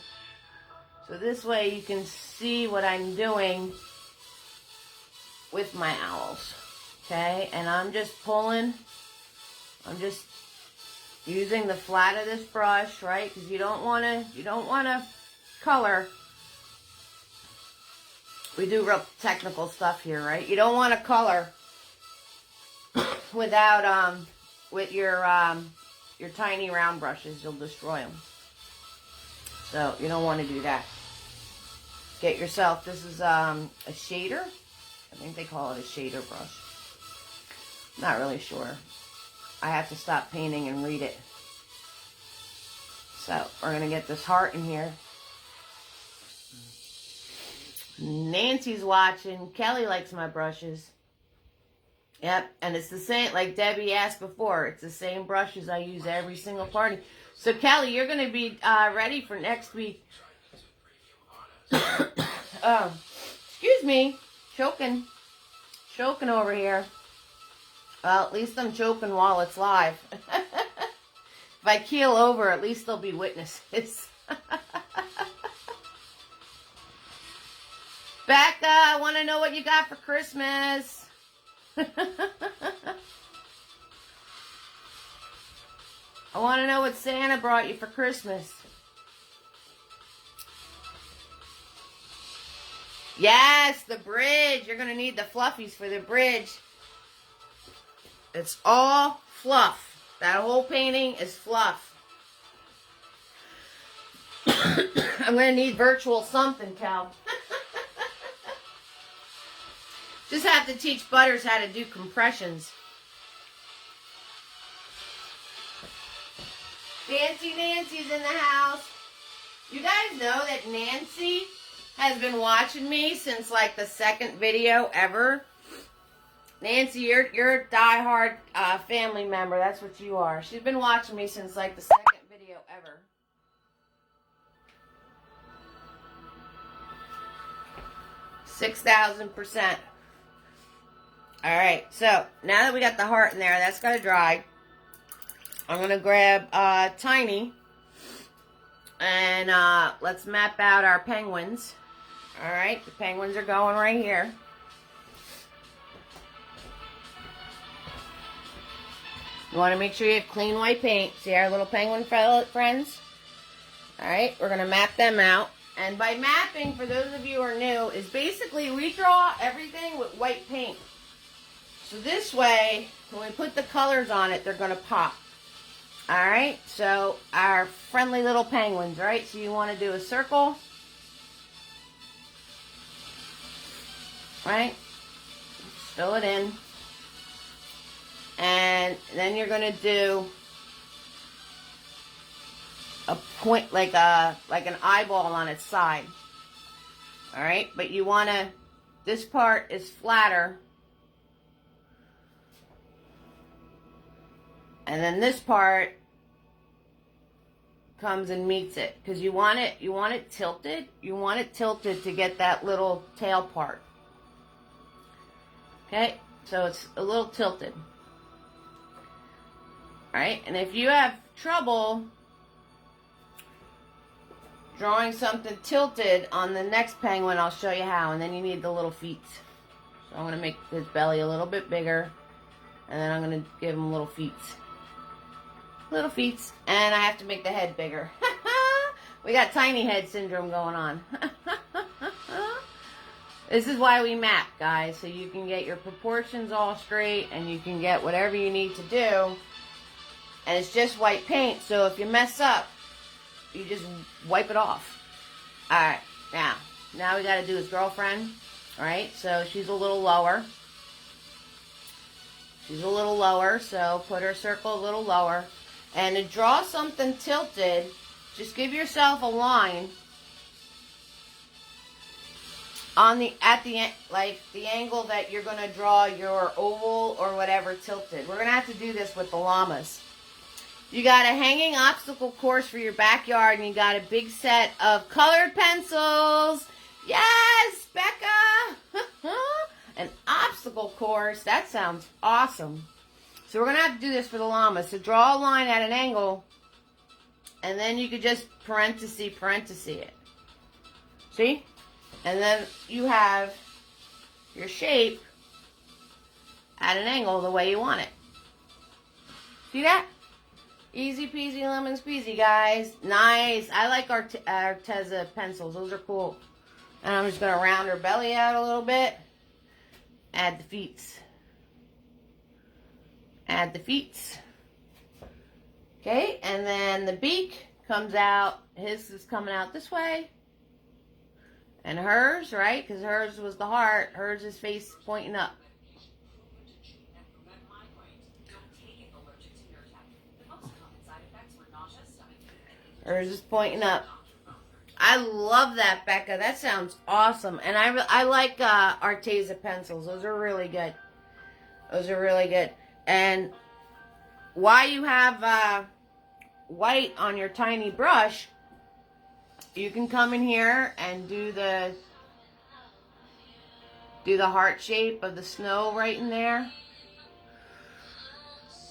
So this way you can see what I'm doing with my owls. Okay, and I'm just pulling. I'm just using the flat of this brush, right? Because you don't want to color. We do real technical stuff here, right? You don't want to color without with your tiny round brushes. You'll destroy them. So you don't want to do that. Get yourself, this is a shader. I think they call it a shader brush. Not really sure. I have to stop painting and read it. So we're going to get this heart in here. Nancy's watching. Kelly likes my brushes. Yep, and it's the same, like Debbie asked before, it's the same brushes I use every single party. So Kelly, you're going to be ready for next week. Excuse me, choking over here. Well, at least I'm choking while it's live. If I keel over, at least there'll be witnesses. Becca, I want to know what you got for Christmas. I want to know what Santa brought you for Christmas. Yes, the bridge. You're going to need the fluffies for the bridge. It's all fluff. That whole painting is fluff. I'm going to need virtual something, Cal. Just have to teach Butters how to do compressions. Fancy Nancy's in the house. You guys know that Nancy has been watching me since like the second video ever. Nancy, you're a diehard family member. That's what you are. She's been watching me since like the second video ever. $6,000%. All right, so now that we got the heart in there, that's got to dry. I'm going to grab Tiny, and let's map out our penguins. All right, the penguins are going right here. You want to make sure you have clean white paint. See our little penguin friends? All right, we're going to map them out. And by mapping, for those of you who are new, is basically we draw everything with white paint. So this way, when we put the colors on it, they're going to pop. Alright, so our friendly little penguins, right? So you want to do a circle. Right? Fill it in. And then you're going to do a point, like an eyeball on its side. Alright, but you want to, this part is flatter. And then this part comes and meets it. Because you want it tilted. You want it tilted to get that little tail part. Okay? So it's a little tilted. Alright? And if you have trouble drawing something tilted on the next penguin, I'll show you how. And then you need the little feet. So I'm going to make his belly a little bit bigger. And then I'm going to give him little feet. Little feet. And I have to make the head bigger. We got tiny head syndrome going on. This is why we map, guys. So you can get your proportions all straight. And you can get whatever you need to do. And it's just white paint. So if you mess up, you just wipe it off. Alright. Now we got to do his girlfriend. Alright. So she's a little lower. She's a little lower. So put her circle a little lower. And to draw something tilted, just give yourself a line on the angle that you're going to draw your oval or whatever tilted. We're going to have to do this with the llamas. You got a hanging obstacle course for your backyard, and you got a big set of colored pencils. Yes, Becca! An obstacle course. That sounds awesome. So we're going to have to do this for the llama. So draw a line at an angle, and then you could just parenthesis it. See? And then you have your shape at an angle the way you want it. See that? Easy peasy lemon squeezy, guys. Nice. I like our Arteza pencils. Those are cool. And I'm just going to round her belly out a little bit. Add the feet. Add the feet. Okay, and then the beak comes out. His is coming out this way. And hers, right? Because hers was the heart. Hers is face pointing up. Hers is pointing up. I love that, Becca. That sounds awesome. And I like Arteza pencils. Those are really good. Those are really good. And while you have white on your tiny brush, you can come in here and do the heart shape of the snow right in there.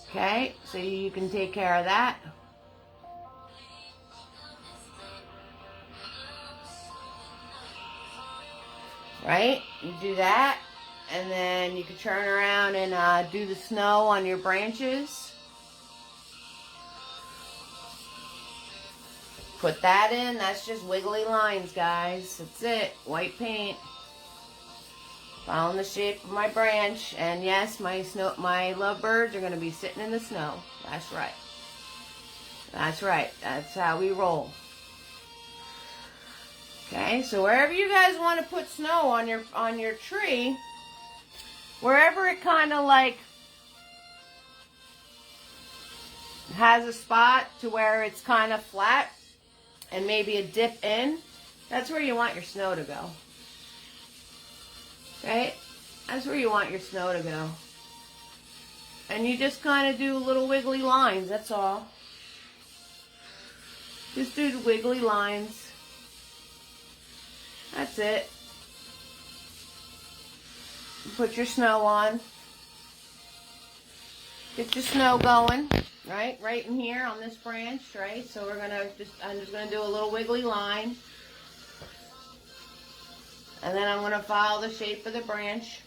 Okay, so you can take care of that. Right? You do that. And then you can turn around and do the snow on your branches. Put that in. That's just wiggly lines, guys. That's it. White paint. Following the shape of my branch. And yes, my lovebirds are going to be sitting in the snow. That's right. That's right. That's how we roll. Okay, so wherever you guys want to put snow on your tree, wherever it kind of like has a spot to where it's kind of flat and maybe a dip in, that's where you want your snow to go. Okay? That's where you want your snow to go. And you just kind of do little wiggly lines, that's all. Just do the wiggly lines. That's it. Put your snow on. Get your snow going, right? Right in here on this branch, right? So I'm just gonna do a little wiggly line. And then I'm gonna follow the shape of the branch.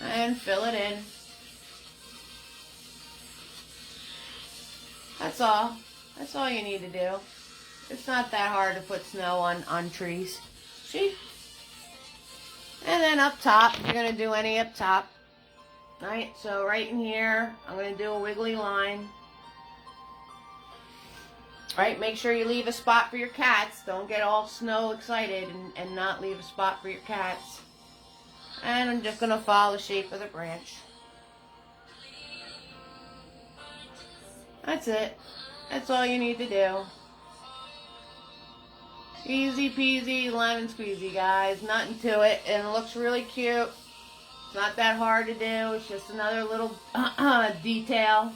And fill it in. That's all. That's all you need to do. It's not that hard to put snow on trees. See? And then up top, if you're going to do any up top. Right? So right in here, I'm going to do a wiggly line. Right? Make sure you leave a spot for your cats. Don't get all snow excited and not leave a spot for your cats. And I'm just going to follow the shape of the branch. That's it. That's all you need to do. Easy peasy, lemon squeezy, guys. Nothing to it. And it looks really cute. It's not that hard to do. It's just another little detail.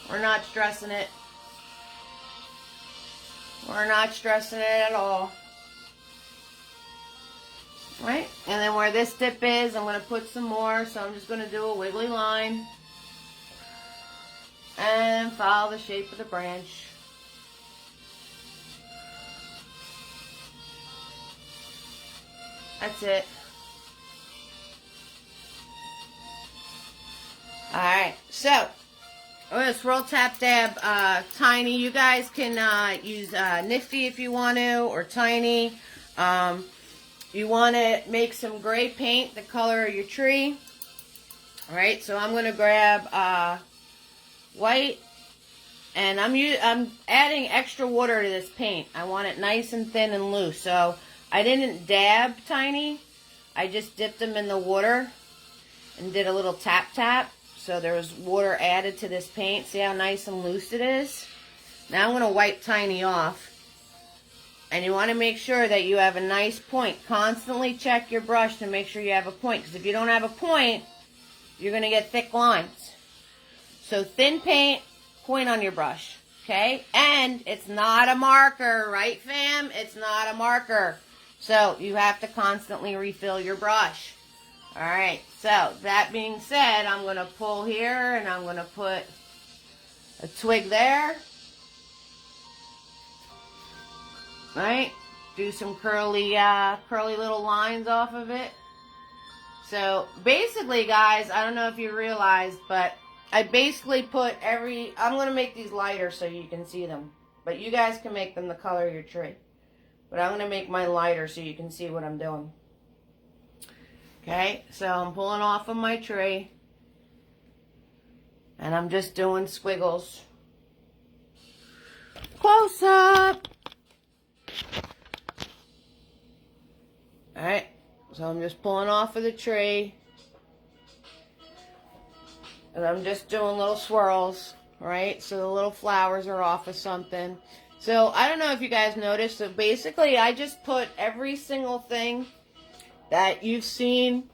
We're not stressing it. We're not stressing it at all. Right? And then where this dip is, I'm going to put some more. So I'm just going to do a wiggly line. And follow the shape of the branch. That's it. Alright, so we're going to swirl, tap, dab tiny. You guys can use nifty if you want to, or tiny. You want to make some gray paint the color of your tree. Alright, so I'm going to grab white, and I'm adding extra water to this paint. I want it nice and thin and loose. So I didn't dab tiny. I just dipped them in the water and did a little tap tap. So there was water added to this paint. See how nice and loose it is? Now I'm going to wipe tiny off. And you want to make sure that you have a nice point. Constantly check your brush to make sure you have a point. Because if you don't have a point, you're going to get thick lines. So thin paint, point on your brush, okay? And it's not a marker, right, fam? It's not a marker. So you have to constantly refill your brush. All right, so that being said, I'm going to pull here and I'm going to put a twig there. Right? Do some curly little lines off of it. So basically, guys, I don't know if you realized, but I basically put I'm going to make these lighter so you can see them. But you guys can make them the color of your tree. But I'm going to make mine lighter so you can see what I'm doing. Okay, so I'm pulling off of my tree. And I'm just doing squiggles. Close up. Alright, so I'm just pulling off of the tree. And I'm just doing little swirls, right? So the little flowers are off of something. So I don't know if you guys noticed. So basically I just put every single thing that you've seen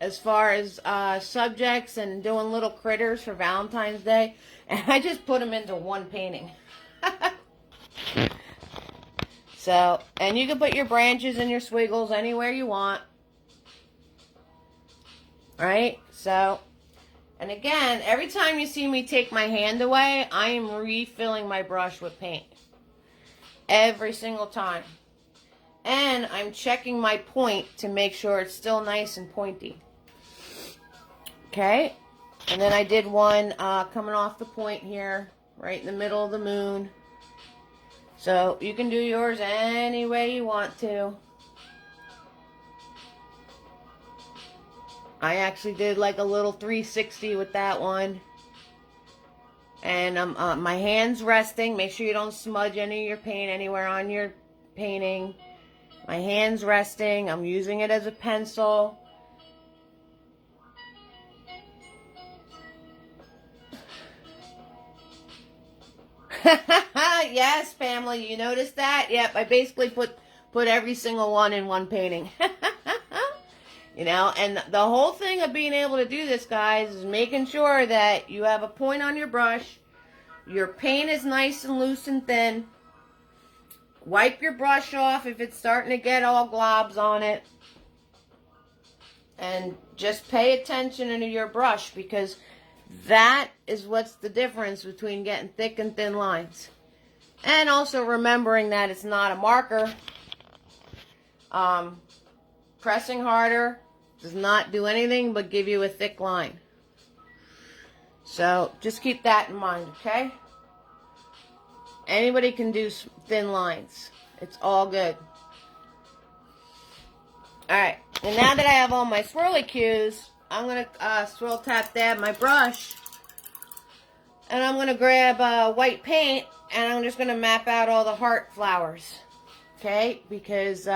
as far as subjects and doing little critters for Valentine's Day. And I just put them into one painting. So, and you can put your branches and your squiggles anywhere you want. Right? So, And again, every time you see me take my hand away, I am refilling my brush with paint. Every single time. And I'm checking my point to make sure it's still nice and pointy. Okay? And then I did one coming off the point here, right in the middle of the moon. So you can do yours any way you want to. I actually did like a little 360 with that one. And my hand's resting. Make sure you don't smudge any of your paint anywhere on your painting. My hand's resting. I'm using it as a pencil. Yes, family, you noticed that? Yep, I basically put every single one in one painting. You know, and the whole thing of being able to do this, guys, is making sure that you have a point on your brush. Your paint is nice and loose and thin. Wipe your brush off if it's starting to get all globs on it. And just pay attention to your brush, because that is what's the difference between getting thick and thin lines. And also remembering that it's not a marker. Pressing harder does not do anything but give you a thick line. So just keep that in mind, okay? Anybody can do thin lines. It's all good. Alright, and now that I have all my swirly cues, I'm going to swirl tap dab my brush. And I'm going to grab white paint, and I'm just going to map out all the heart flowers. Okay? Because,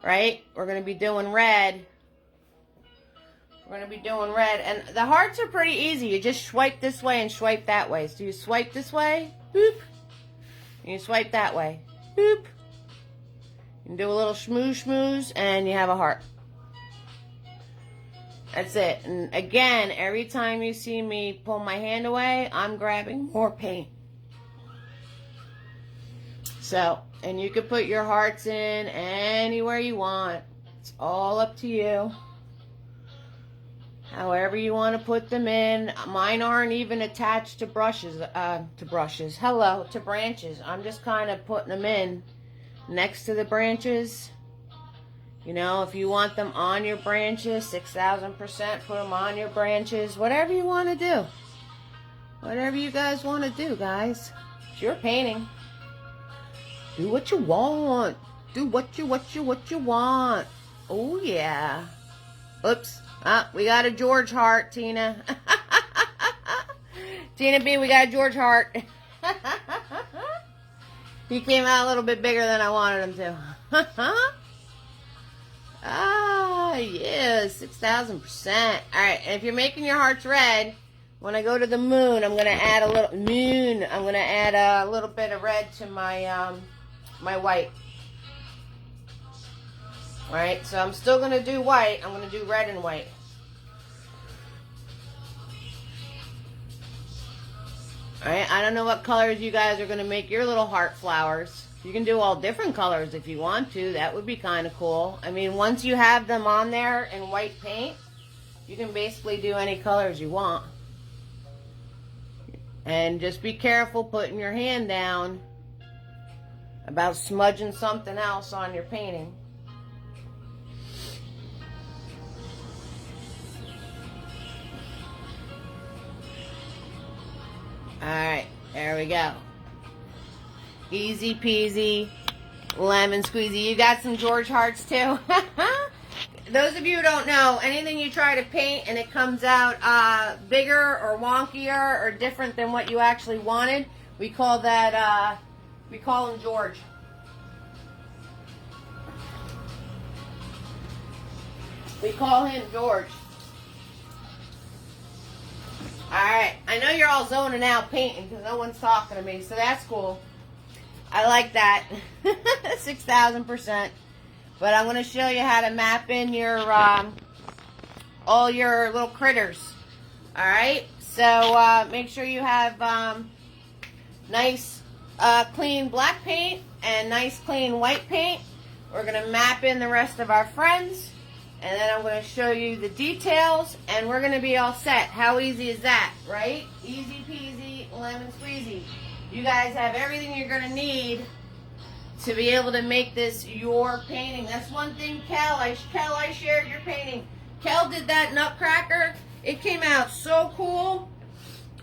right? We're going to be doing red. We're going to be doing red. And the hearts are pretty easy. You just swipe this way and swipe that way. So you swipe this way, boop. And you swipe that way, boop. You can do a little schmooze, and you have a heart. That's it. And again, every time you see me pull my hand away, I'm grabbing more paint. So, and you can put your hearts in anywhere you want. It's all up to you. However you want to put them in. Mine aren't even attached to branches. To branches. I'm just kind of putting them in next to the branches. You know, if you want them on your branches, 6,000%, put them on your branches. Whatever you want to do. Whatever you guys want to do, guys. It's your painting. Do what you want. Do what you want. Oh, yeah. Oops. We got a George heart, Tina. Tina B, we got a George heart. He came out a little bit bigger than I wanted him to. Yeah, 6,000%. All right, and if you're making your hearts red, when I go to the moon, I'm going to add a little I'm going to add a little bit of red to my my white. All right, so I'm still going to do white. I'm going to do red and white. All right, I don't know what colors you guys are going to make your little heart flowers. You can do all different colors if you want to. That would be kind of cool. I mean, once you have them on there in white paint, you can basically do any colors you want. And just be careful putting your hand down about smudging something else on your painting. Alright, there we go. Easy peasy, lemon squeezy. You got some George hearts too? Those of you who don't know, anything you try to paint and it comes out bigger or wonkier or different than what you actually wanted, we call that, we call him George. We call him George. Alright, I know you're all zoning out painting because no one's talking to me, so that's cool. I like that. 6,000%. But I'm going to show you how to map in your all your little critters. Alright, so make sure you have nice clean black paint and nice clean white paint. We're going to map in the rest of our friends. And then I'm going to show you the details, and we're going to be all set. How easy is that, right? Easy peasy, lemon squeezy. You guys have everything you're going to need to be able to make this your painting. That's one thing, Kel, I shared your painting. Kel did that nutcracker. It came out so cool,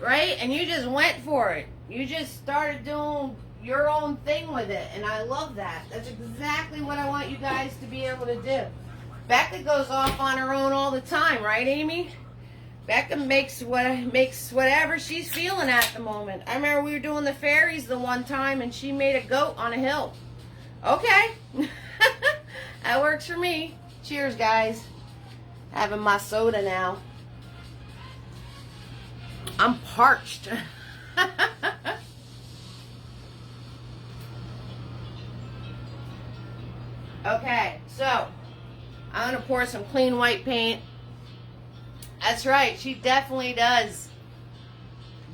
right? And you just went for it. You just started doing your own thing with it, and I love that. That's exactly what I want you guys to be able to do. Becca goes off on her own all the time, right, Amy? Becca makes whatever she's feeling at the moment. I remember we were doing the fairies the one time, and she made a goat on a hill. Okay. That works for me. Cheers, guys. Having my soda now. I'm parched. Okay, so I'm going to pour some clean white paint. That's right, she definitely does.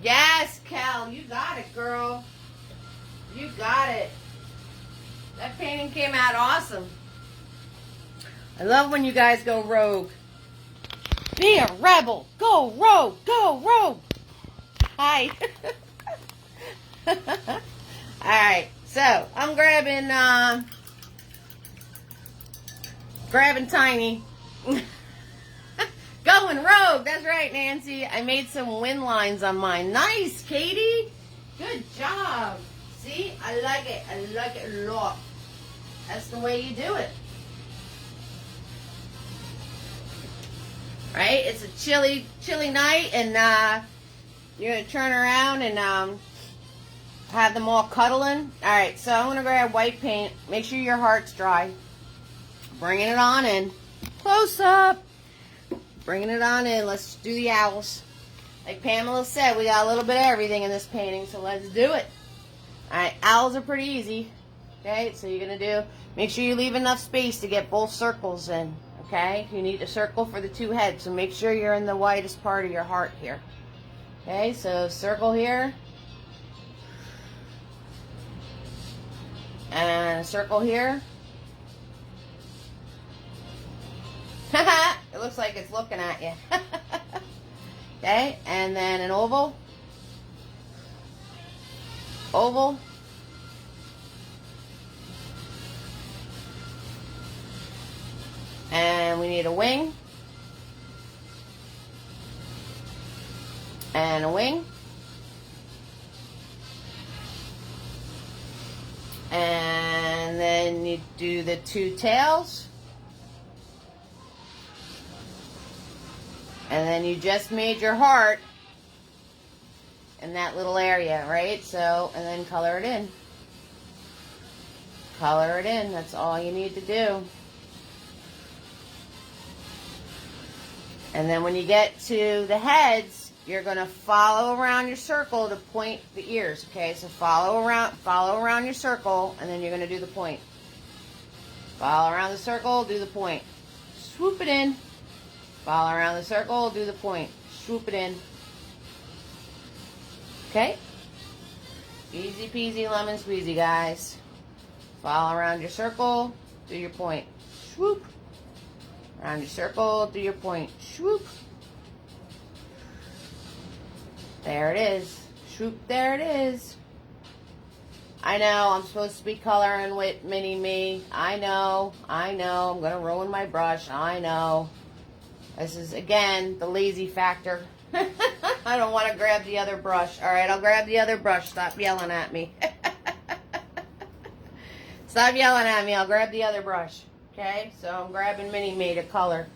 Yes, Cal, you got it, girl. You got it. That painting came out awesome. I love when you guys go rogue. Be a rebel. Go rogue. Go rogue. Hi. Alright, so I'm grabbing Tiny. Going rogue. That's right, Nancy. I made some wind lines on mine. Nice, Katie. Good job. See? I like it. I like it a lot. That's the way you do it. Right? It's a chilly night, and you're going to turn around and have them all cuddling. Alright, so I'm going to grab white paint. Make sure your heart's dry. Bringing it on in. Close up. Bringing it on in. Let's do the owls. Like Pamela said, we got a little bit of everything in this painting, so let's do it. Alright, owls are pretty easy. Okay, so you're going to make sure you leave enough space to get both circles in. Okay, you need a circle for the two heads, so make sure you're in the widest part of your heart here. Okay, so circle here. And a circle here. It looks like it's looking at you. Okay, and then an oval. Oval. And we need a wing. And a wing. And then you do the two tails. And then you just made your heart in that little area, right? So, and then color it in. Color it in. That's all you need to do. And then when you get to the heads, you're going to follow around your circle to point the ears, okay? So follow around your circle, and then you're going to do the point. Follow around the circle, do the point. Swoop it in. Follow around the circle, do the point. Swoop it in. Okay? Easy peasy lemon squeezy, guys. Follow around your circle, do your point. Swoop. Around your circle, do your point. Swoop. There it is. Swoop, there it is. I know, I'm supposed to be coloring with mini-me. I know. I'm going to ruin my brush. I know. This is, again, the lazy factor. I don't want to grab the other brush. All right, I'll grab the other brush. Stop yelling at me. Stop yelling at me. I'll grab the other brush. Okay, so I'm grabbing mini-me to color.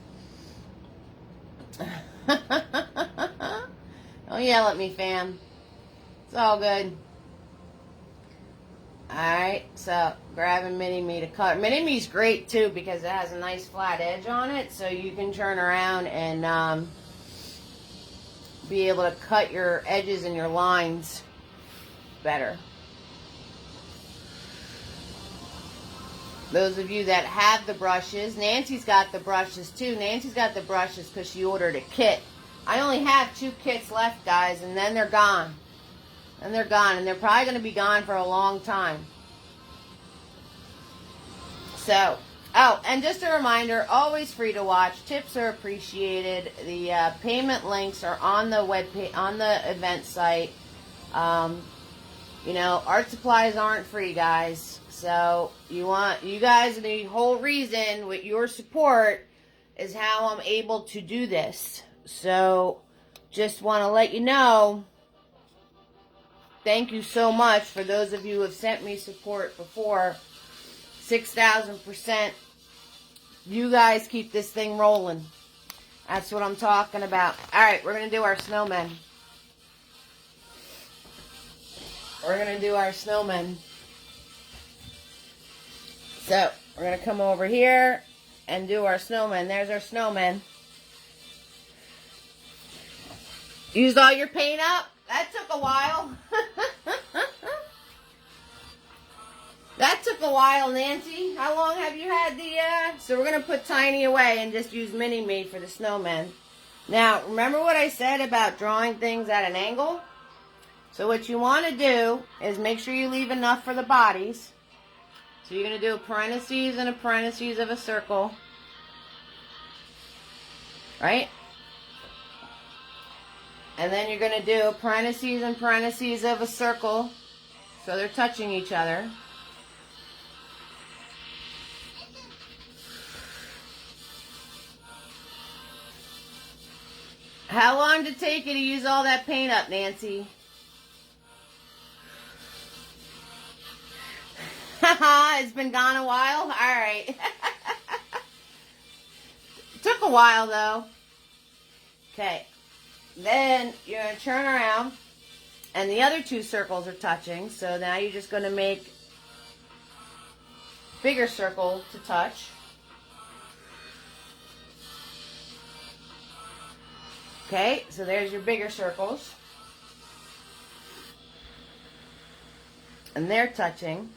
Don't yell at me, fam. It's all good. Alright, so grabbing mini-me to color. Mini-me's great too because it has a nice flat edge on it, so you can turn around and be able to cut your edges and your lines better. Those of you that have the brushes, Nancy's got the brushes too. Nancy's got the brushes because she ordered a kit. I only have 2 kits left, guys, and then they're gone. And they're gone, and they're probably going to be gone for a long time. So, Oh, and just a reminder, always free to watch. Tips are appreciated. The payment links are on the on the event site. You know, art supplies aren't free, guys. So you guys, the whole reason with your support is how I'm able to do this. So just want to let you know, thank you so much for those of you who have sent me support before. 6,000%. You guys keep this thing rolling. That's what I'm talking about. Alright, we're going to do our snowmen. We're going to do our snowmen. So, we're going to come over here and do our snowmen. There's our snowmen. Used all your paint up? That took a while. That took a while, Nancy. How long have you had the, So we're going to put Tiny away and just use Mini-Me for the snowmen. Now, remember what I said about drawing things at an angle? So what you want to do is make sure you leave enough for the bodies. So you're going to do a parentheses and a parentheses of a circle. Right? And then you're going to do a parentheses and parentheses of a circle. So they're touching each other. How long did it take you to use all that paint up, Nancy? Haha, it's been gone a while? Alright. Took a while, though. Okay. Then you're going to turn around, and the other two circles are touching, so now you're just going to make bigger circle to touch. Okay, so there's your bigger circles. And they're touching.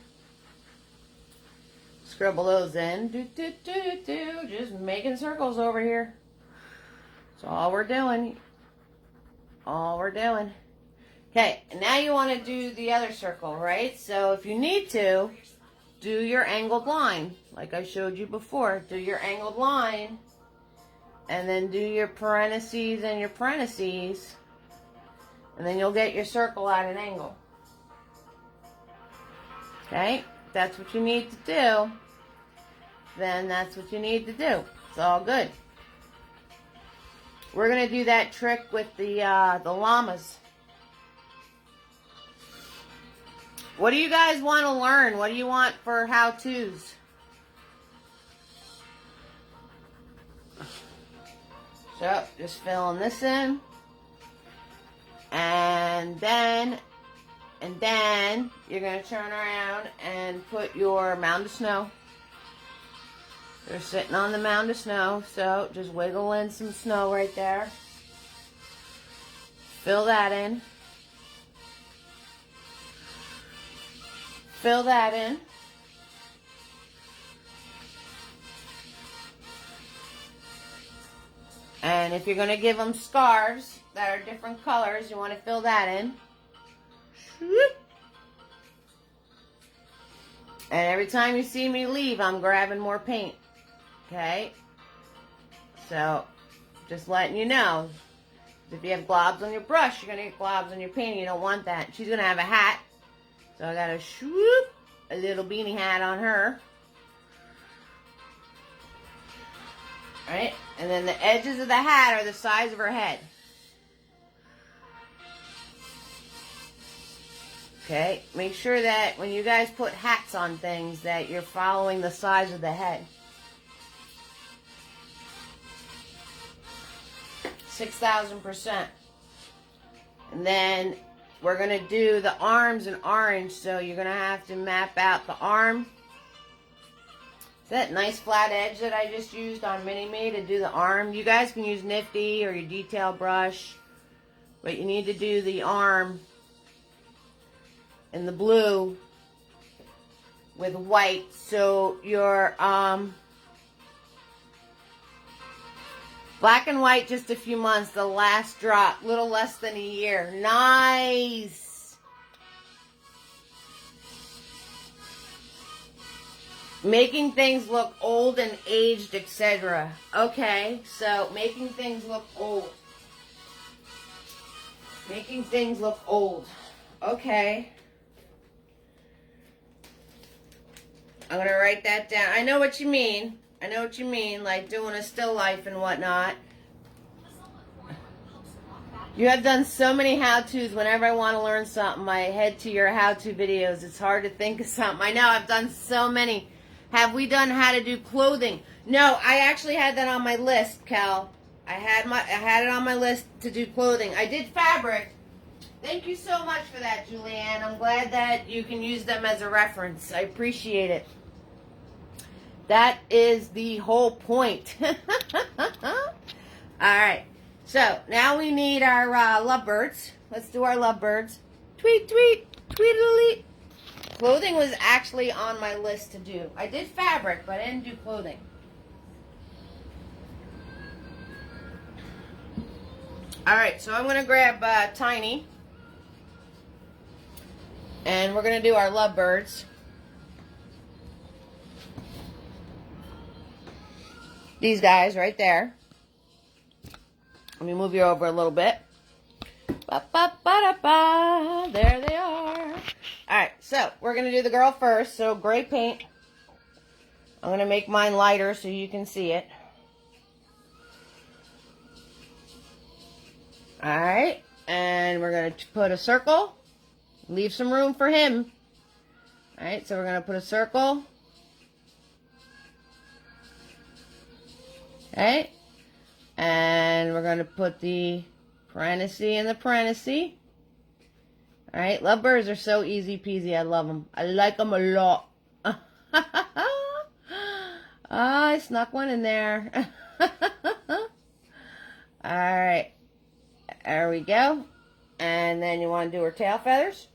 Scribble those in. Just making circles over here. That's all we're doing. All we're doing. Okay, and now you want to do the other circle, right? So if you need to, do your angled line. Like I showed you before. Do your angled line. And then do your parentheses and your parentheses. And then you'll get your circle at an angle. Okay? If that's what you need to do, then that's what you need to do. It's all good. We're going to do that trick with the llamas. What do you guys want to learn? What do you want for how-tos? So, just filling this in. And then you're going to turn around and put your mound of snow. They're sitting on the mound of snow, so just wiggle in some snow right there. Fill that in. Fill that in. And if you're going to give them scarves that are different colors, you want to fill that in. And every time you see me leave, I'm grabbing more paint. Okay? So, just letting you know. If you have globs on your brush, you're going to get globs on your paint. You don't want that. She's going to have a hat. So I got a little beanie hat on her. Alright? And then the edges of the hat are the size of her head. Okay? Make sure that when you guys put hats on things that you're following the size of the head. 6,000%. And then we're going to do the arms in orange, so you're going to have to map out the arm. That nice flat edge that I just used on Mini-Me to do the arm. You guys can use Nifty or your detail brush, but you need to do the arm in the blue with white. So your black and white, just a few months. The last drop, little less than a year. Nice. Making things look old and aged, etc. Okay, so making things look old. Making things look old. Okay. I'm going to write that down. I know what you mean. I know what you mean, like doing a still life and whatnot. You have done so many how-tos. Whenever I want to learn something, I head to your how-to videos. It's hard to think of something. I know, I've done so many. Have we done how to do clothing? No, I actually had that on my list, Cal. I had it on my list to do clothing. I did fabric. Thank you so much for that, Julianne. I'm glad that you can use them as a reference. I appreciate it. That is the whole point. All right. So, now we need our lovebirds. Let's do our lovebirds. Tweet, tweet, tweedly. Clothing was actually on my list to do. I did fabric, but I didn't do clothing. Alright, so I'm going to grab Tiny. And we're going to do our lovebirds. These guys right there. Let me move you over a little bit. Ba-ba-ba-da-ba. There they are. Alright, so we're going to do the girl first. So gray paint. I'm going to make mine lighter so you can see it. Alright, and we're going to put a circle. Leave some room for him. Alright, so we're going to put a circle. Okay. And we're going to put the parenthesis in the parenthesis. Alright, lovebirds are so easy peasy. I love them. I like them a lot. I snuck one in there. Alright. There we go. And then you want to do her tail feathers.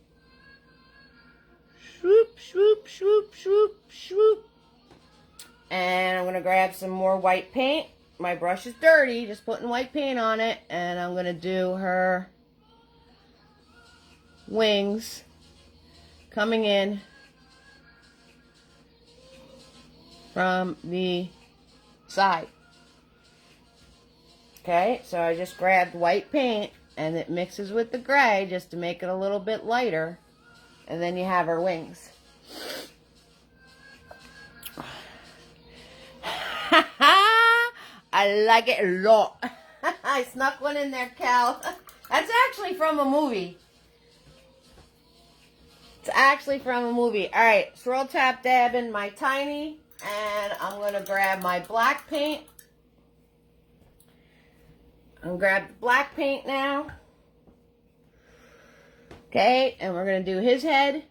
Swoop, swoop, swoop, swoop, swoop. And I'm going to grab some more white paint. My brush is dirty, just putting white paint on it. And I'm going to do her wings coming in from the side. Okay, so I just grabbed white paint and it mixes with the gray just to make it a little bit lighter. And then you have her wings. I like it a lot. I snuck one in there, Cal. That's actually from a movie. It's actually from a movie. Alright, swirl tap dabbing my Tiny. And I'm going to grab my black paint. I'm going to grab the black paint now. Okay, and we're going to do his head.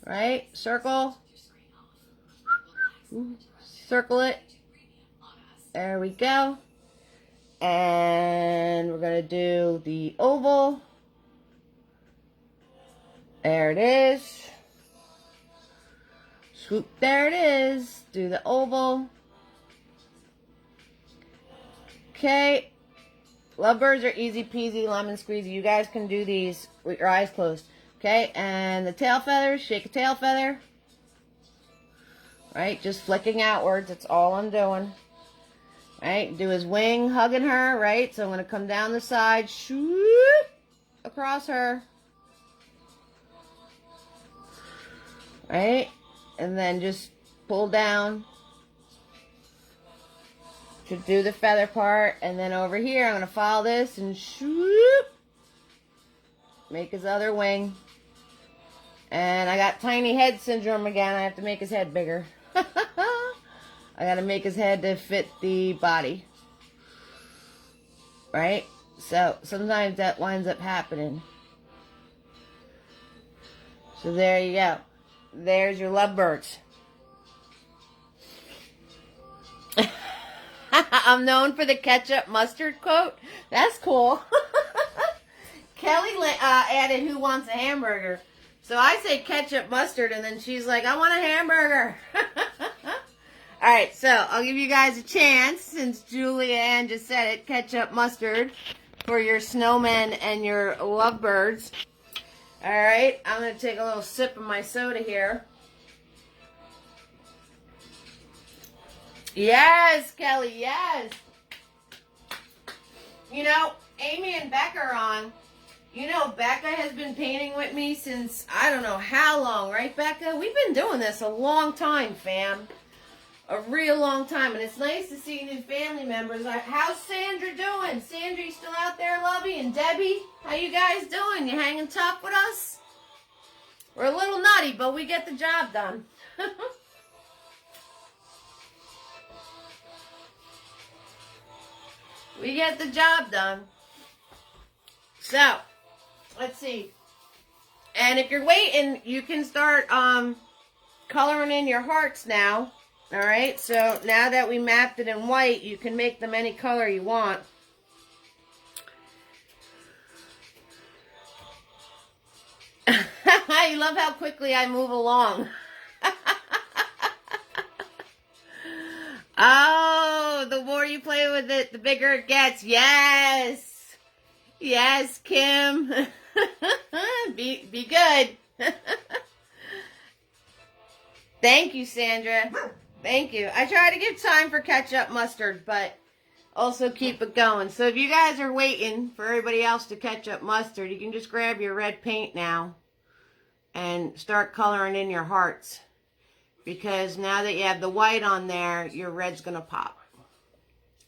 Right? Circle. Circle it. There we go. And we're going to do the oval. There it is. Swoop, there it is. Do the oval. Okay. Lovebirds are easy peasy, lemon squeezy. You guys can do these with your eyes closed. Okay, and the tail feathers. Shake a tail feather. Right, just flicking outwards. That's all I'm doing. Right, do his wing, hugging her, right? So I'm going to come down the side, shoot, across her. Right, and then just pull down to do the feather part. And then over here, I'm going to follow this and shoot, make his other wing. And I got tiny head syndrome again. I have to make his head bigger. I gotta make his head to fit the body. Right? So, sometimes that winds up happening. So there you go. There's your lovebirds. I'm known for the ketchup mustard quote. That's cool. Kelly added, "Who wants a hamburger?" So I say ketchup mustard, and then she's like, "I want a hamburger." Alright, so I'll give you guys a chance, since Julianne just said it, ketchup mustard for your snowmen and your lovebirds. Alright, I'm going to take a little sip of my soda here. Yes, Kelly, yes. You know, Amy and Becca are on. You know, Becca has been painting with me since I don't know how long, right, Becca? We've been doing this a long time, fam. A real long time. And it's nice to see new family members. How's Sandra doing? Sandra, you still out there, lovey? And Debbie, how you guys doing? You hanging tough with us? We're a little nutty, but we get the job done. We get the job done. So, let's see. And if you're waiting, you can start coloring in your hearts now. All right, so now that we mapped it in white, you can make them any color you want. I love how quickly I move along. Oh, the more you play with it, the bigger it gets. Yes. Yes, Kim. Be good. Thank you, Sandra. Thank you. I try to give time for ketchup mustard, but also keep it going. So if you guys are waiting for everybody else to catch up mustard, you can just grab your red paint now and start coloring in your hearts. Because now that you have the white on there, your red's going to pop.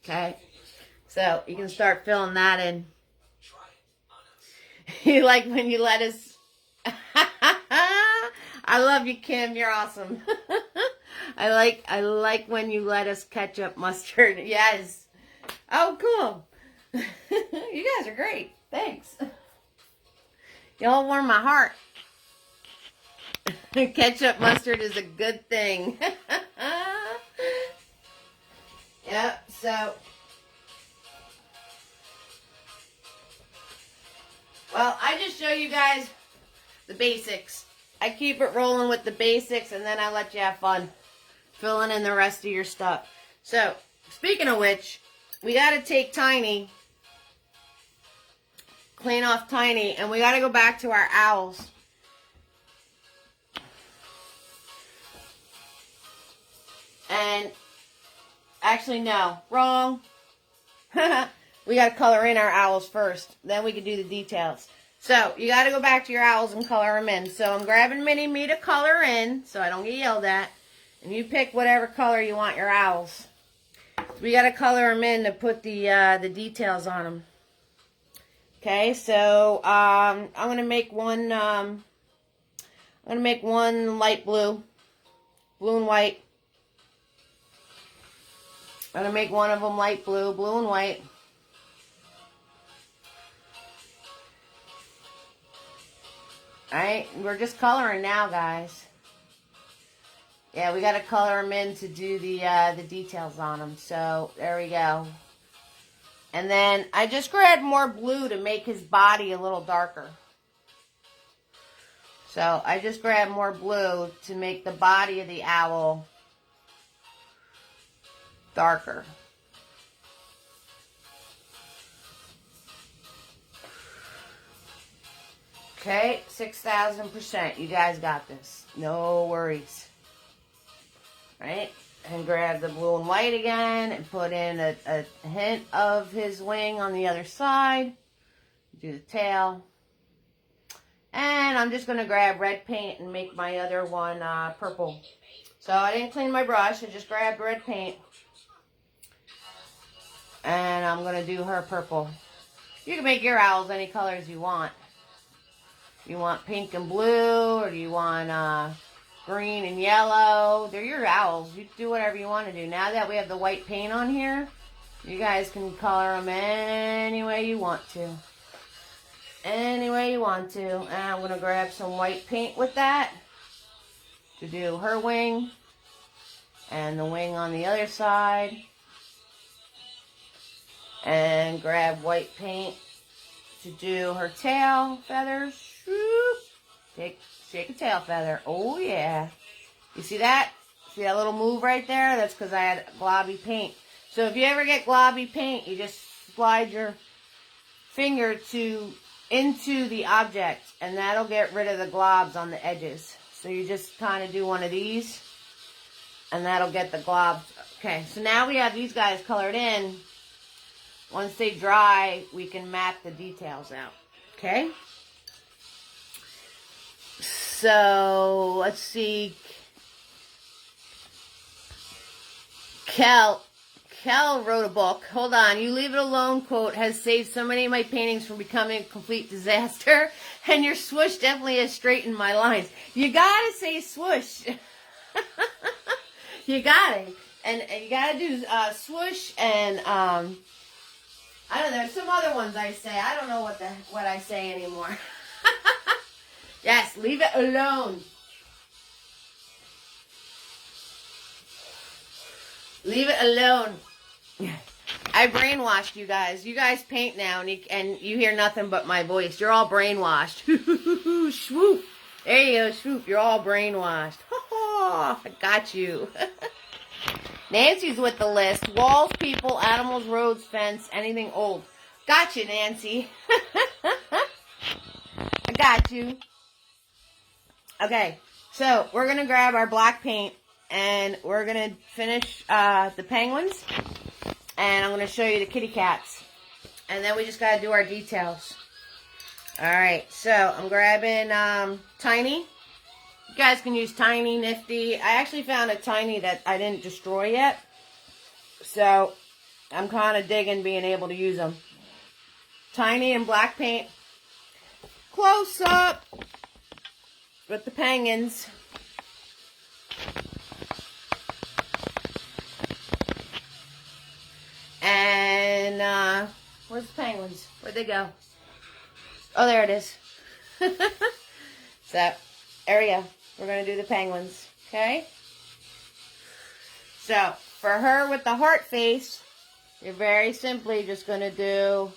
Okay? So you can start filling that in. You like when you let us... I love you, Kim. You're awesome. I like when you let us ketchup mustard. Yes. Oh, cool. You guys are great. Thanks. Y'all warm my heart. Ketchup mustard is a good thing. Yep, so. Well, I just show you guys the basics. I keep it rolling with the basics, and then I let you have fun filling in the rest of your stuff. So, speaking of which, we got to take Tiny, clean off Tiny, and we got to go back to our owls. And, actually, no, wrong. We got to color in our owls first. Then we can do the details. So, you got to go back to your owls and color them in. So, I'm grabbing Mini-Me to color in, so I don't get yelled at. And you pick whatever color you want your owls. We got to color them in to put the details on them. Okay, so I'm going to make one, light blue. Blue and white. I'm going to make one of them light blue, blue and white. Alright, we're just coloring now, guys. Yeah, we got to color them in to do the details on them. So, there we go. And then, I just grabbed more blue to make his body a little darker. So, I just grabbed more blue to make the body of the owl darker. Okay, 6,000%. You guys got this. No worries. Right? And grab the blue and white again and put in a hint of his wing on the other side. Do the tail. And I'm just going to grab red paint and make my other one purple. So I didn't clean my brush. I just grabbed red paint. And I'm going to do her purple. You can make your owls any colors you want. You want pink and blue, or do you want green and yellow? They're your owls. You do whatever you want to do. Now that we have the white paint on here, you guys can color them any way you want to. Any way you want to. And I'm going to grab some white paint with that to do her wing and the wing on the other side. And grab white paint to do her tail feathers. Shake a tail feather. Oh, yeah. You see that? See that little move right there? That's because I had globby paint. So if you ever get globby paint, you just slide your finger into the object, and that'll get rid of the globs on the edges. So you just kind of do one of these, And that'll get the globs. Okay, so now we have these guys colored in. Once they dry, we can map the details out. Okay? So, let's see. Kel wrote a book. Hold on. You leave it alone quote has saved so many of my paintings from becoming a complete disaster. And your swoosh definitely has straightened my lines. You gotta say swoosh. You gotta. And you gotta do swoosh and I don't know, there's some other ones I say. I don't know what I say anymore. Yes, leave it alone. Leave it alone. I brainwashed you guys. You guys paint now, and you hear nothing but my voice. You're all brainwashed. Swoop. There you go, swoop. You're all brainwashed. I got you. Nancy's with the list. Walls, people, animals, roads, fence, anything old. Gotcha, Nancy. I got you. Okay, so we're going to grab our black paint. And we're going to finish the penguins. And I'm going to show you the kitty cats. And then we just got to do our details. Alright, so I'm grabbing Tiny. You guys can use Tiny, Nifty. I actually found a Tiny that I didn't destroy yet. So I'm kind of digging being able to use them. Tiny and black paint. Close up with the penguins. And, where's the penguins? Where'd they go? Oh, there it is. So, there we go. We're going to do the penguins. Okay? So, for her with the heart face, you're very simply just going to do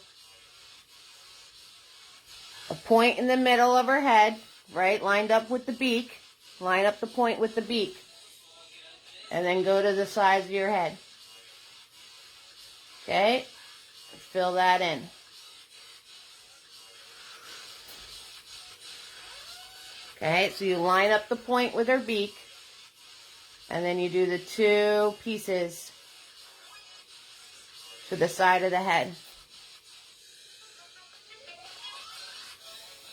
a point in the middle of her head, right? Lined up with the beak. Line up the point with the beak. And then go to the sides of your head. Okay, fill that in. Okay, so you line up the point with her beak, and then you do the two pieces to the side of the head.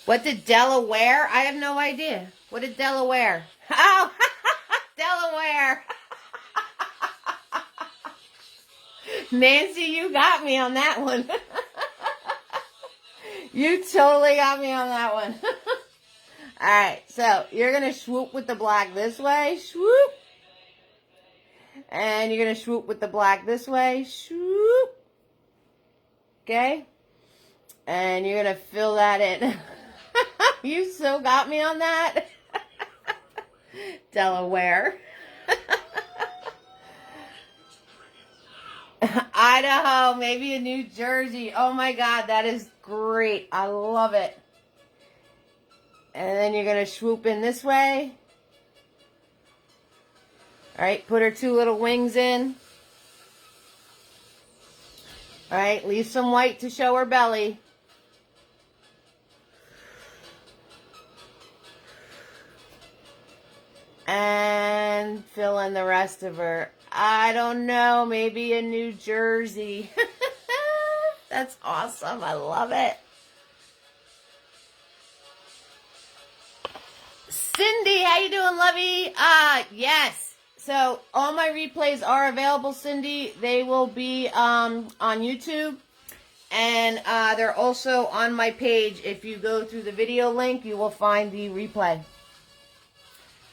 What did Delaware? I have no idea. What did Delaware? Oh, Delaware. Nancy, you got me on that one. You totally got me on that one. Alright, so you're going to swoop with the black this way. Swoop. And you're going to swoop with the black this way. Swoop. Okay? And you're going to fill that in. You so got me on that. Delaware. Idaho, maybe in New Jersey. Oh my God, that is great. I love it. And then you're going to swoop in this way. Alright, put her two little wings in. Alright, leave some white to show her belly. And fill in the rest of her. I don't know, maybe in New Jersey. That's awesome. I love it. Cindy, how you doing, lovey? Yes. So all my replays are available, Cindy. They will be on YouTube. And they're also on my page. If you go through the video link, you will find the replay.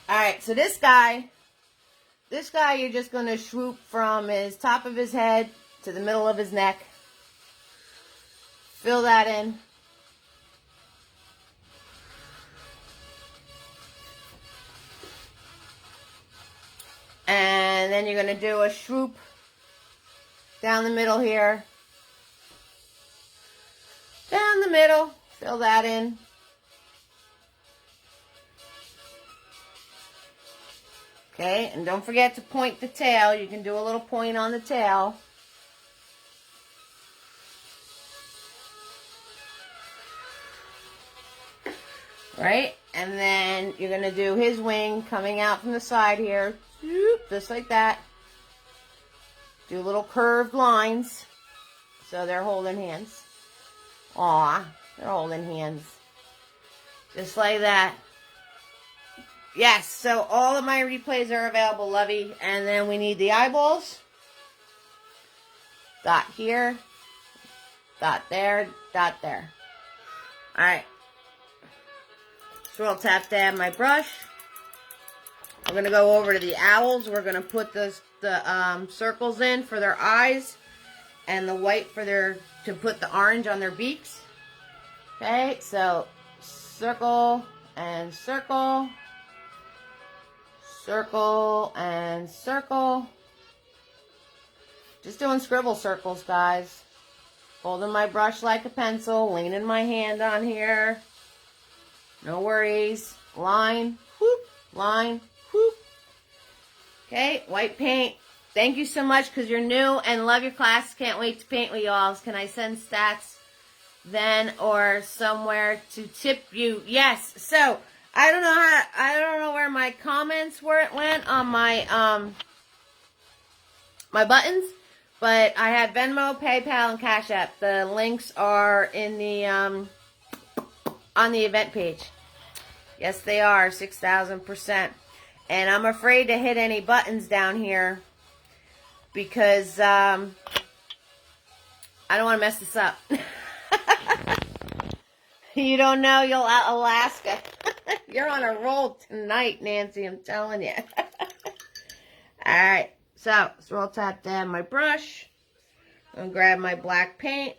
Alright, so this guy, you're just going to swoop from his top of his head to the middle of his neck. Fill that in. And then you're going to do a swoop down the middle here. Down the middle. Fill that in. Okay, and don't forget to point the tail. You can do a little point on the tail. Right? And then you're going to do his wing coming out from the side here. just like that. Do little curved lines. So they're holding hands. Aw, they're holding hands. Just like that. Yes, so all of my replays are available, Lovey. And then we need the eyeballs. Dot here. Dot there. Dot there. Alright. Swirl, tap, dab my brush. I'm going to go over to the owls. We're going to put the circles in for their eyes. And the white for to put the orange on their beaks. Okay, so circle and circle. Circle and circle. Just doing scribble circles, guys. Holding my brush like a pencil. Leaning my hand on here. No worries. Line, whoop, line, whoop. Okay, white paint. Thank you so much because you're new and love your class. Can't wait to paint with y'all. Can I send stats then or somewhere to tip you? Yes. So I don't know where my comments went on my my buttons, but I have Venmo, PayPal, and Cash App. The links are in the on the event page. Yes, they are 6,000%. And I'm afraid to hit any buttons down here because I don't want to mess this up. You don't know, you'll Alaska. You're on a roll tonight, Nancy, I'm telling you. Alright, so swirl, tap, dab my brush. I'm going to grab my black paint.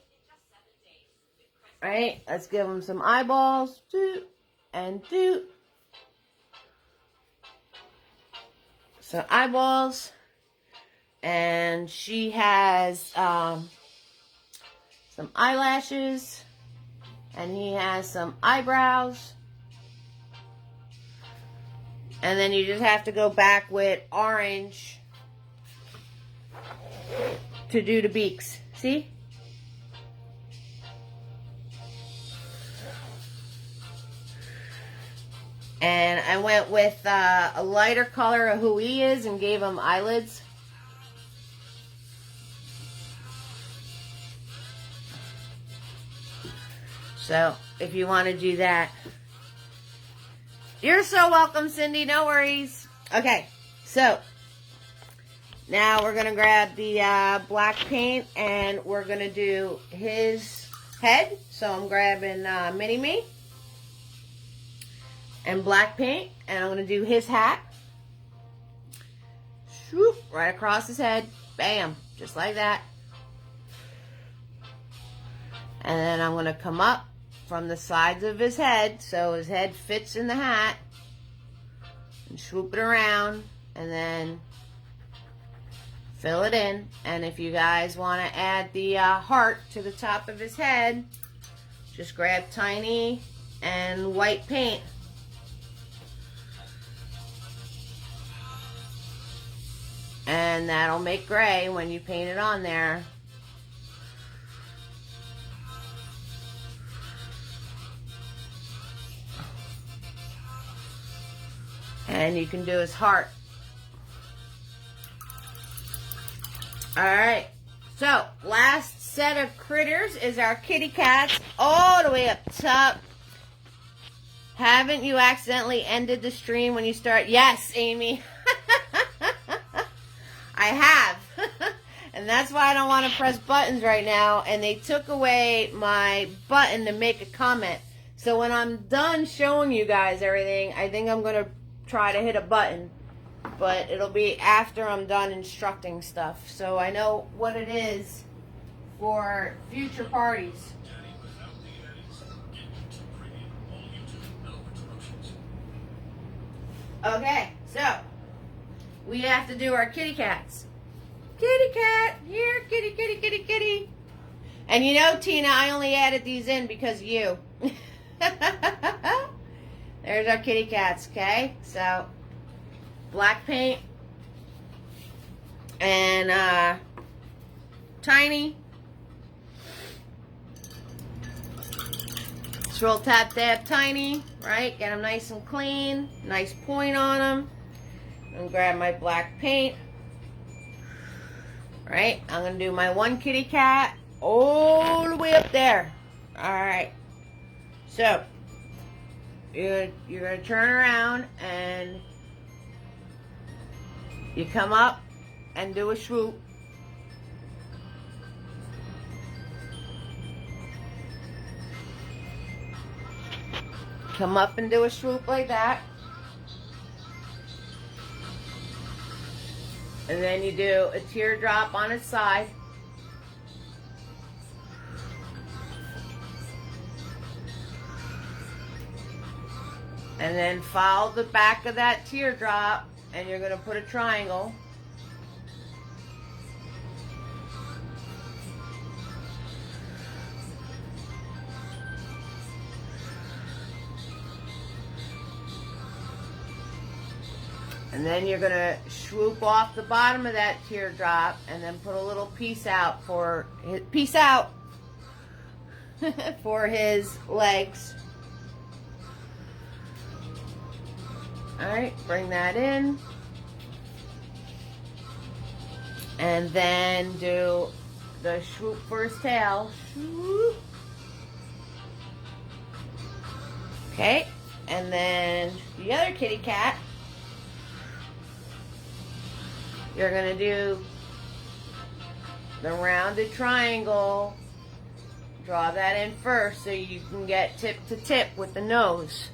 Alright, let's give them some eyeballs. Doot and doot. So eyeballs. And she has some eyelashes. And he has some eyebrows. And then you just have to go back with orange to do the beaks. See? And I went with a lighter color of who he is and gave him eyelids. So, if you want to do that. You're so welcome, Cindy. No worries. Okay, so now we're going to grab the black paint and we're going to do his head. So I'm grabbing Mini-Me and black paint and I'm going to do his hat. Swoop, right across his head. Bam, just like that. And then I'm going to come up from the sides of his head so his head fits in the hat and swoop it around and then fill it in. And if you guys want to add the heart to the top of his head, just grab tiny and white paint and that'll make gray when you paint it on there. And you can do his heart. Alright. So, last set of critters is our kitty cats all the way up top. Haven't you accidentally ended the stream when you start? Yes, Amy. I have. And that's why I don't want to press buttons right now. And they took away my button to make a comment. So when I'm done showing you guys everything, I think I'm going to try to hit a button, but it'll be after I'm done instructing stuff, so I know what it is for future parties. Okay, so we have to do our kitty cats. Kitty cat, here, kitty, kitty, kitty, kitty. And you know, Tina, I only added these in because of you. There's our kitty cats, okay? So, black paint and tiny. Swirl, tap, dab, tiny, right? Get them nice and clean. Nice point on them. And grab my black paint. Right, I'm going to do my one kitty cat all the way up there. Alright. So, you're going to turn around and you come up and do a swoop. Come up and do a swoop like that. And then you do a teardrop on its side. And then follow the back of that teardrop and you're going to put a triangle. And then you're going to swoop off the bottom of that teardrop and then put a little piece out for for his legs. Alright, bring that in. And then do the swoop for his tail. Swoop. Okay, and then the other kitty cat. You're going to do the rounded triangle. Draw that in first so you can get tip to tip with the nose.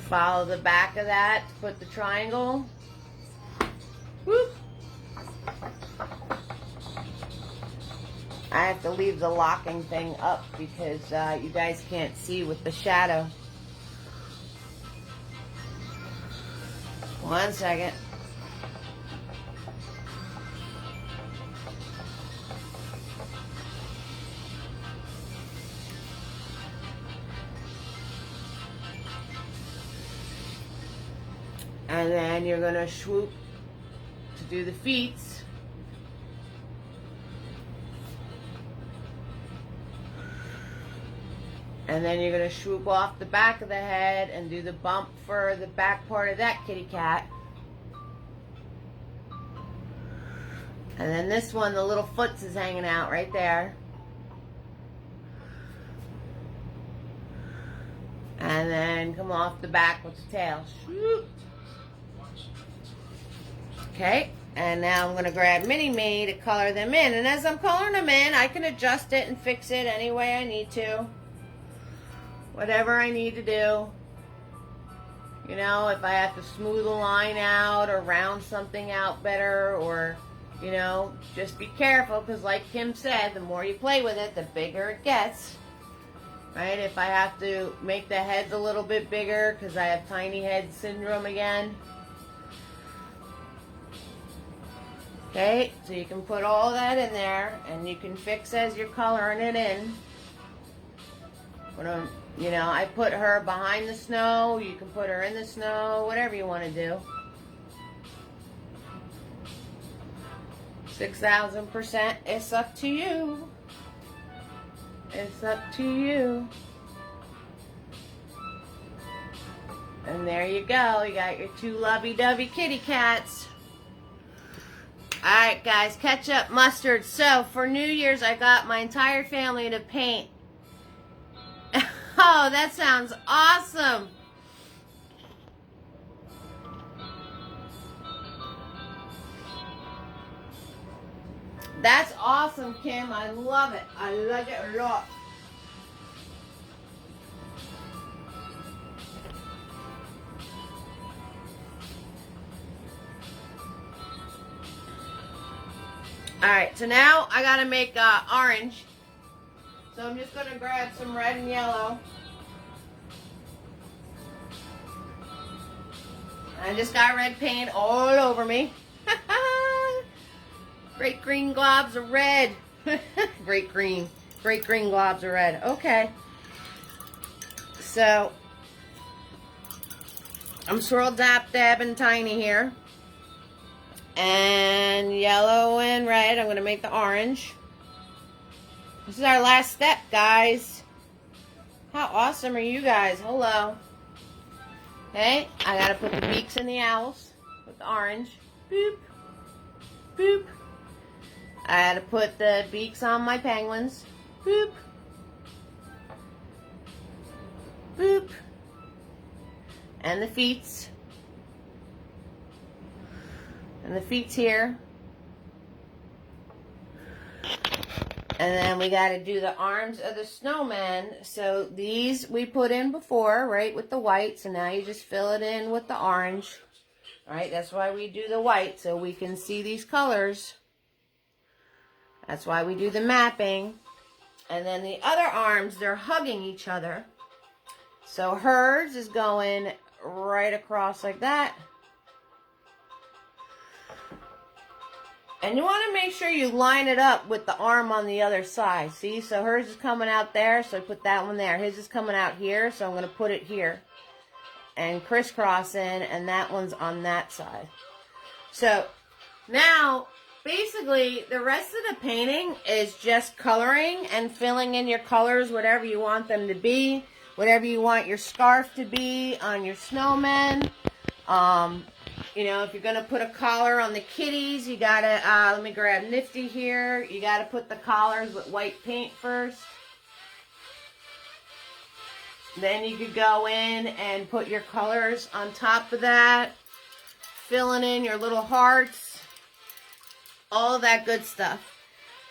Follow the back of that to put the triangle. Whoop. I have to leave the locking thing up because you guys can't see with the shadow. One second. And then you're going to swoop to do the feet. And then you're going to swoop off the back of the head and do the bump for the back part of that kitty cat. And then this one, the little foots is hanging out right there. And then come off the back with the tail. Swoop. Okay, and now I'm going to grab Mini-Me to color them in. And as I'm coloring them in, I can adjust it and fix it any way I need to. Whatever I need to do. You know, if I have to smooth a line out or round something out better, or, you know, just be careful because like Kim said, the more you play with it, the bigger it gets. Right? If I have to make the heads a little bit bigger because I have tiny head syndrome again. Okay, so you can put all that in there and you can fix as you're coloring it in. You know, I put her behind the snow. You can put her in the snow, whatever you want to do. 6,000%. It's up to you. It's up to you. And there you go. You got your two lovey-dovey kitty cats. Alright, guys. Ketchup, mustard. So, for New Year's, I got my entire family to paint. Oh, that sounds awesome. That's awesome, Kim. I love it. I like it a lot. Alright, so now I gotta make orange. So I'm just gonna grab some red and yellow. I just got red paint all over me. Great green globs of red. Great green globs of red. Okay. So I'm swirl dap dabbing tiny here. And yellow and red. I'm gonna make the orange. This is our last step, guys. How awesome are you guys? Hello. Okay, I gotta put the beaks in the owls with the orange. Boop, boop. I gotta put the beaks on my penguins. Boop, boop. And the feets. And the feet's here. And then we got to do the arms of the snowmen. So these we put in before, right, with the white. So now you just fill it in with the orange. All right, that's why we do the white, so we can see these colors. That's why we do the mapping. And then the other arms, they're hugging each other. So hers is going right across like that. And you want to make sure you line it up with the arm on the other side. See, so hers is coming out there, so I put that one there. His is coming out here, so I'm going to put it here. And crisscross in, and that one's on that side. So, now, basically, the rest of the painting is just coloring and filling in your colors, whatever you want them to be. Whatever you want your scarf to be on your snowmen. You know, if you're going to put a collar on the kitties, you got to, let me grab Nifty here. You got to put the collars with white paint first. Then you could go in and put your colors on top of that. Filling in your little hearts. All that good stuff.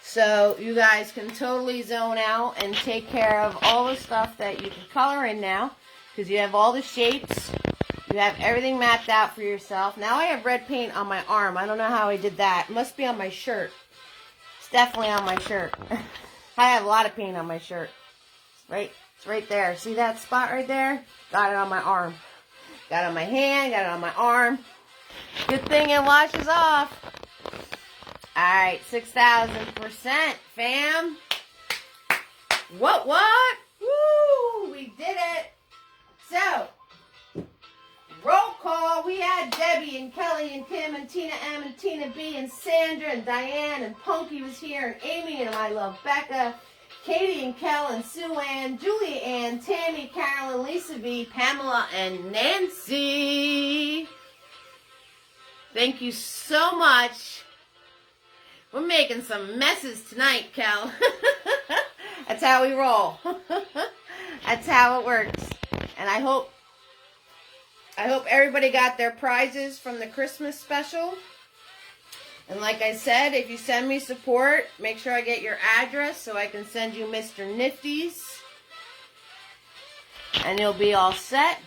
So you guys can totally zone out and take care of all the stuff that you can color in now. Because you have all the shapes. You have everything mapped out for yourself. Now I have red paint on my arm. I don't know how I did that. It must be on my shirt. It's definitely on my shirt. I have a lot of paint on my shirt. It's right there. See that spot right there? Got it on my arm. Got it on my hand. Got it on my arm. Good thing it washes off. Alright, 6,000%, fam. What? Woo! We did it. So, roll call. We had Debbie and Kelly and Kim and Tina M and Tina B and Sandra and Diane and Punky was here and Amy and I love Becca, Katie and Kel and Sue Ann, Julia Ann, Tammy, Carolyn, Lisa V, Pamela, and Nancy. Thank you so much. We're making some messes tonight, Kel. That's how we roll. That's how it works. And I hope everybody got their prizes from the Christmas special. And like I said, if you send me support, make sure I get your address so I can send you Mr. Nifty's. And you'll be all set.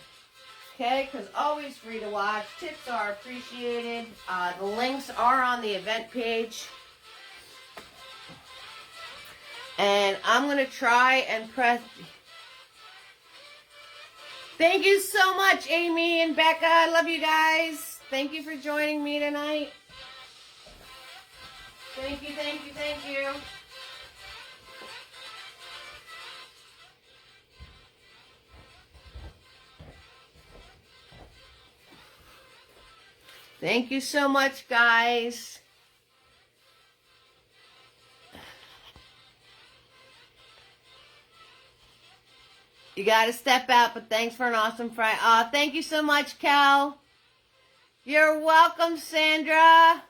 Okay, because always free to watch. Tips are appreciated. The links are on the event page. And I'm going to try and press... Thank you so much, Amy and Becca. I love you guys. Thank you for joining me tonight. Thank you, thank you, thank you. Thank you so much, guys. You got to step out, but thanks for an awesome Friday. Thank you so much, Cal. You're welcome, Sandra.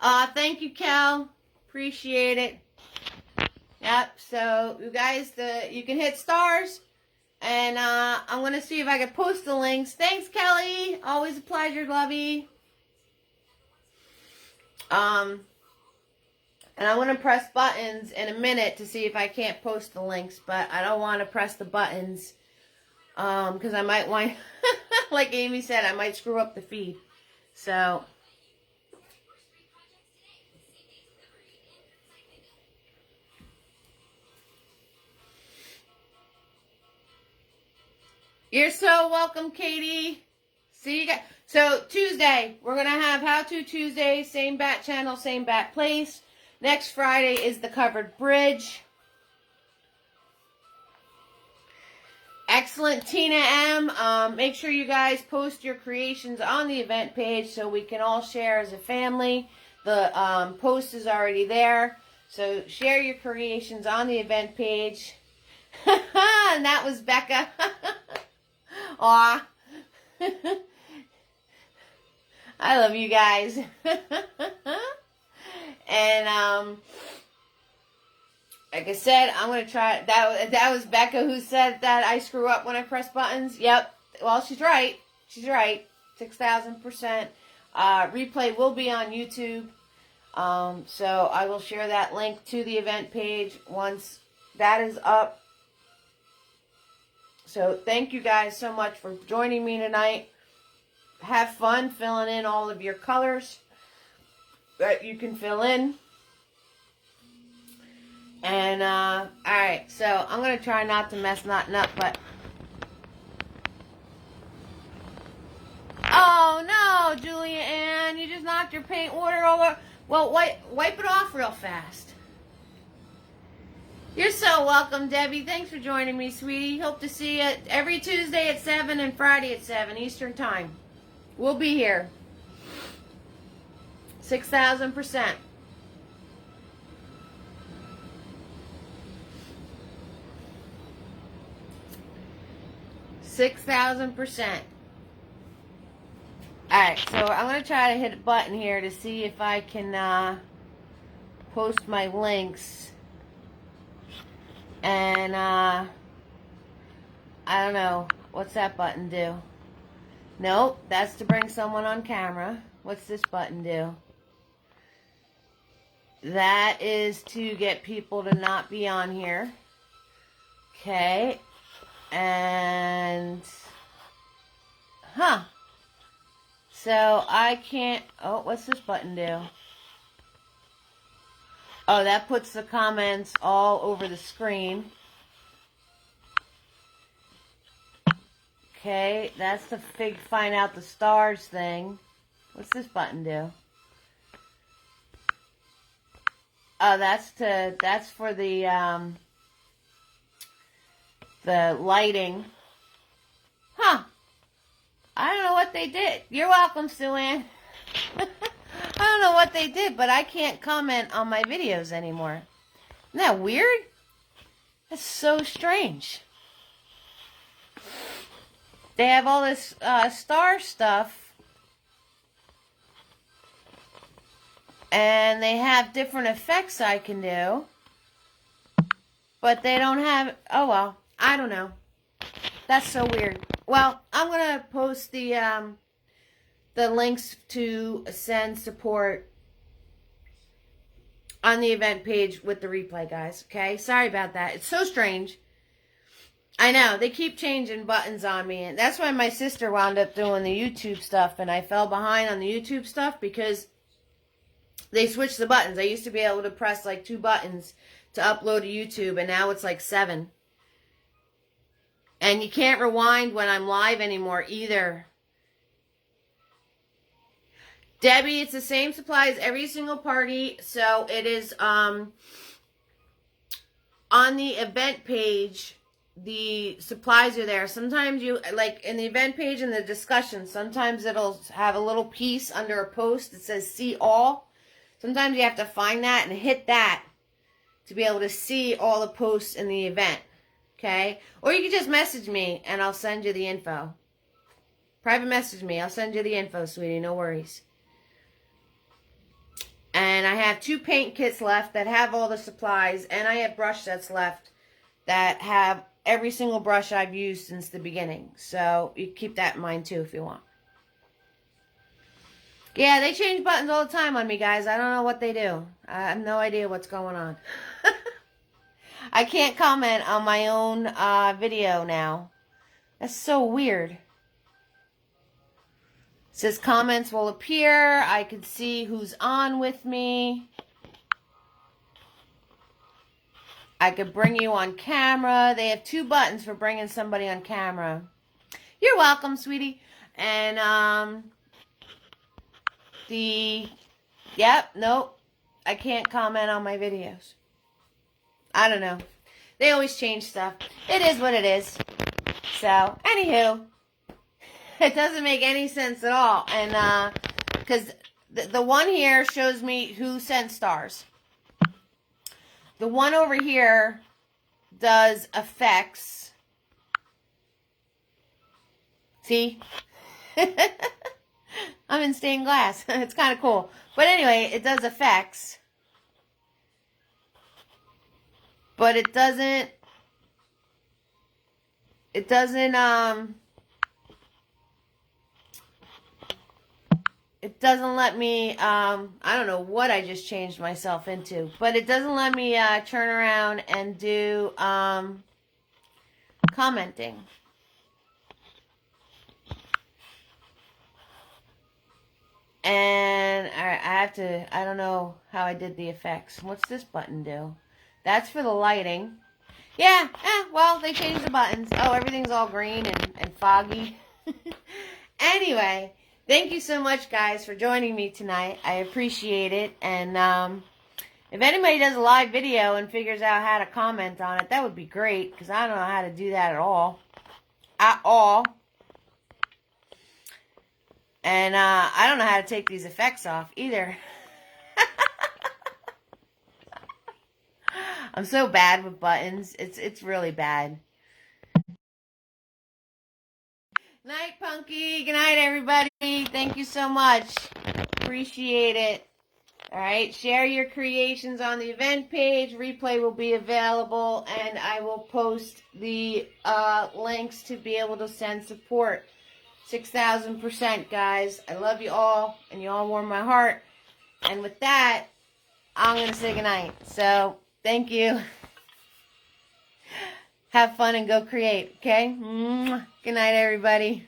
Thank you, Cal. Appreciate it. Yep, so you guys, you can hit stars. And I'm going to see if I can post the links. Thanks, Kelly. Always a pleasure, lovey. And I'm going to press buttons in a minute to see if I can't post the links. But I don't want to press the buttons. Because I might want, like Amy said, I might screw up the feed. So. You're so welcome, Katie. See you guys. So Tuesday, we're going to have How To Tuesday. Same bat channel, same bat place. Next Friday is the covered bridge. Excellent, Tina M. Make sure you guys post your creations on the event page so we can all share as a family. The post is already there. So share your creations on the event page. And that was Becca. Aw. I love you guys. And, like I said, I'm going to try. That was Becca who said that I screw up when I press buttons. Yep. Well, she's right. She's right. 6,000%. Replay will be on YouTube. So I will share that link to the event page once that is up. So thank you guys so much for joining me tonight. Have fun filling in all of your colors that you can fill in. And, alright, so I'm going to try not to mess nothing up, but... Oh, no, Julia Ann, you just knocked your paint water over. Well, wipe it off real fast. You're so welcome, Debbie. Thanks for joining me, sweetie. Hope to see you every Tuesday at 7 and Friday at 7 Eastern Time. We'll be here. 6,000%. 6,000%. Alright, so I'm going to try to hit a button here to see if I can post my links. And I don't know. What's that button do? Nope, that's to bring someone on camera. What's this button do? That is to get people to not be on here. Okay. And, so I can't, oh, what's this button do? Oh, that puts the comments all over the screen. Okay, that's to find out the stars thing. What's this button do? Oh, that's for the lighting. I don't know what they did. You're welcome, Sue Ann. I don't know what they did, but I can't comment on my videos anymore. Isn't that weird? That's so strange. They have all this star stuff. And they have different effects I can do. But they don't have... Oh, well. I don't know. That's so weird. Well, I'm going to post the links to send support on the event page with the replay, guys. Okay? Sorry about that. It's so strange. I know. They keep changing buttons on me. And that's why my sister wound up doing the YouTube stuff. And I fell behind on the YouTube stuff because they switched the buttons. I used to be able to press like 2 buttons to upload to YouTube. And now it's like 7. And you can't rewind when I'm live anymore either. Debbie, it's the same supplies every single party. So it is on the event page. The supplies are there. Sometimes you, like in the event page and the discussion, sometimes it'll have a little piece under a post that says see all. Sometimes you have to find that and hit that to be able to see all the posts in the event. Okay? Or you can just message me and I'll send you the info. Private message me. I'll send you the info, sweetie. No worries. And I have 2 paint kits left that have all the supplies. And I have brush sets left that have every single brush I've used since the beginning. So you keep that in mind too if you want. Yeah, they change buttons all the time on me, guys. I don't know what they do. I have no idea what's going on. I can't comment on my own video now. That's so weird. It says comments will appear. I can see who's on with me. I could bring you on camera. They have 2 buttons for bringing somebody on camera. You're welcome, sweetie. And nope. I can't comment on my videos. I don't know. They always change stuff. It is what it is. So, anywho, it doesn't make any sense at all. And, because the one here shows me who sent stars. The one over here does effects. See? I'm in stained glass. It's kind of cool. But anyway, it does effects. But it doesn't let me, I don't know what I just changed myself into, but it doesn't let me turn around and do commenting. And I don't know how I did the effects. What's this button do? That's for the lighting. Yeah, well, they changed the buttons. Oh, everything's all green and foggy. Anyway, thank you so much, guys, for joining me tonight. I appreciate it. And if anybody does a live video and figures out how to comment on it, that would be great, because I don't know how to do that at all. And I don't know how to take these effects off either. I'm so bad with buttons. It's really bad. Night, Punky. Good night, everybody. Thank you so much. Appreciate it. All right. Share your creations on the event page. Replay will be available, and I will post the links to be able to send support. 6,000%, guys. I love you all, and you all warm my heart. And with that, I'm going to say goodnight. So, thank you. Have fun and go create, okay? Good night, everybody.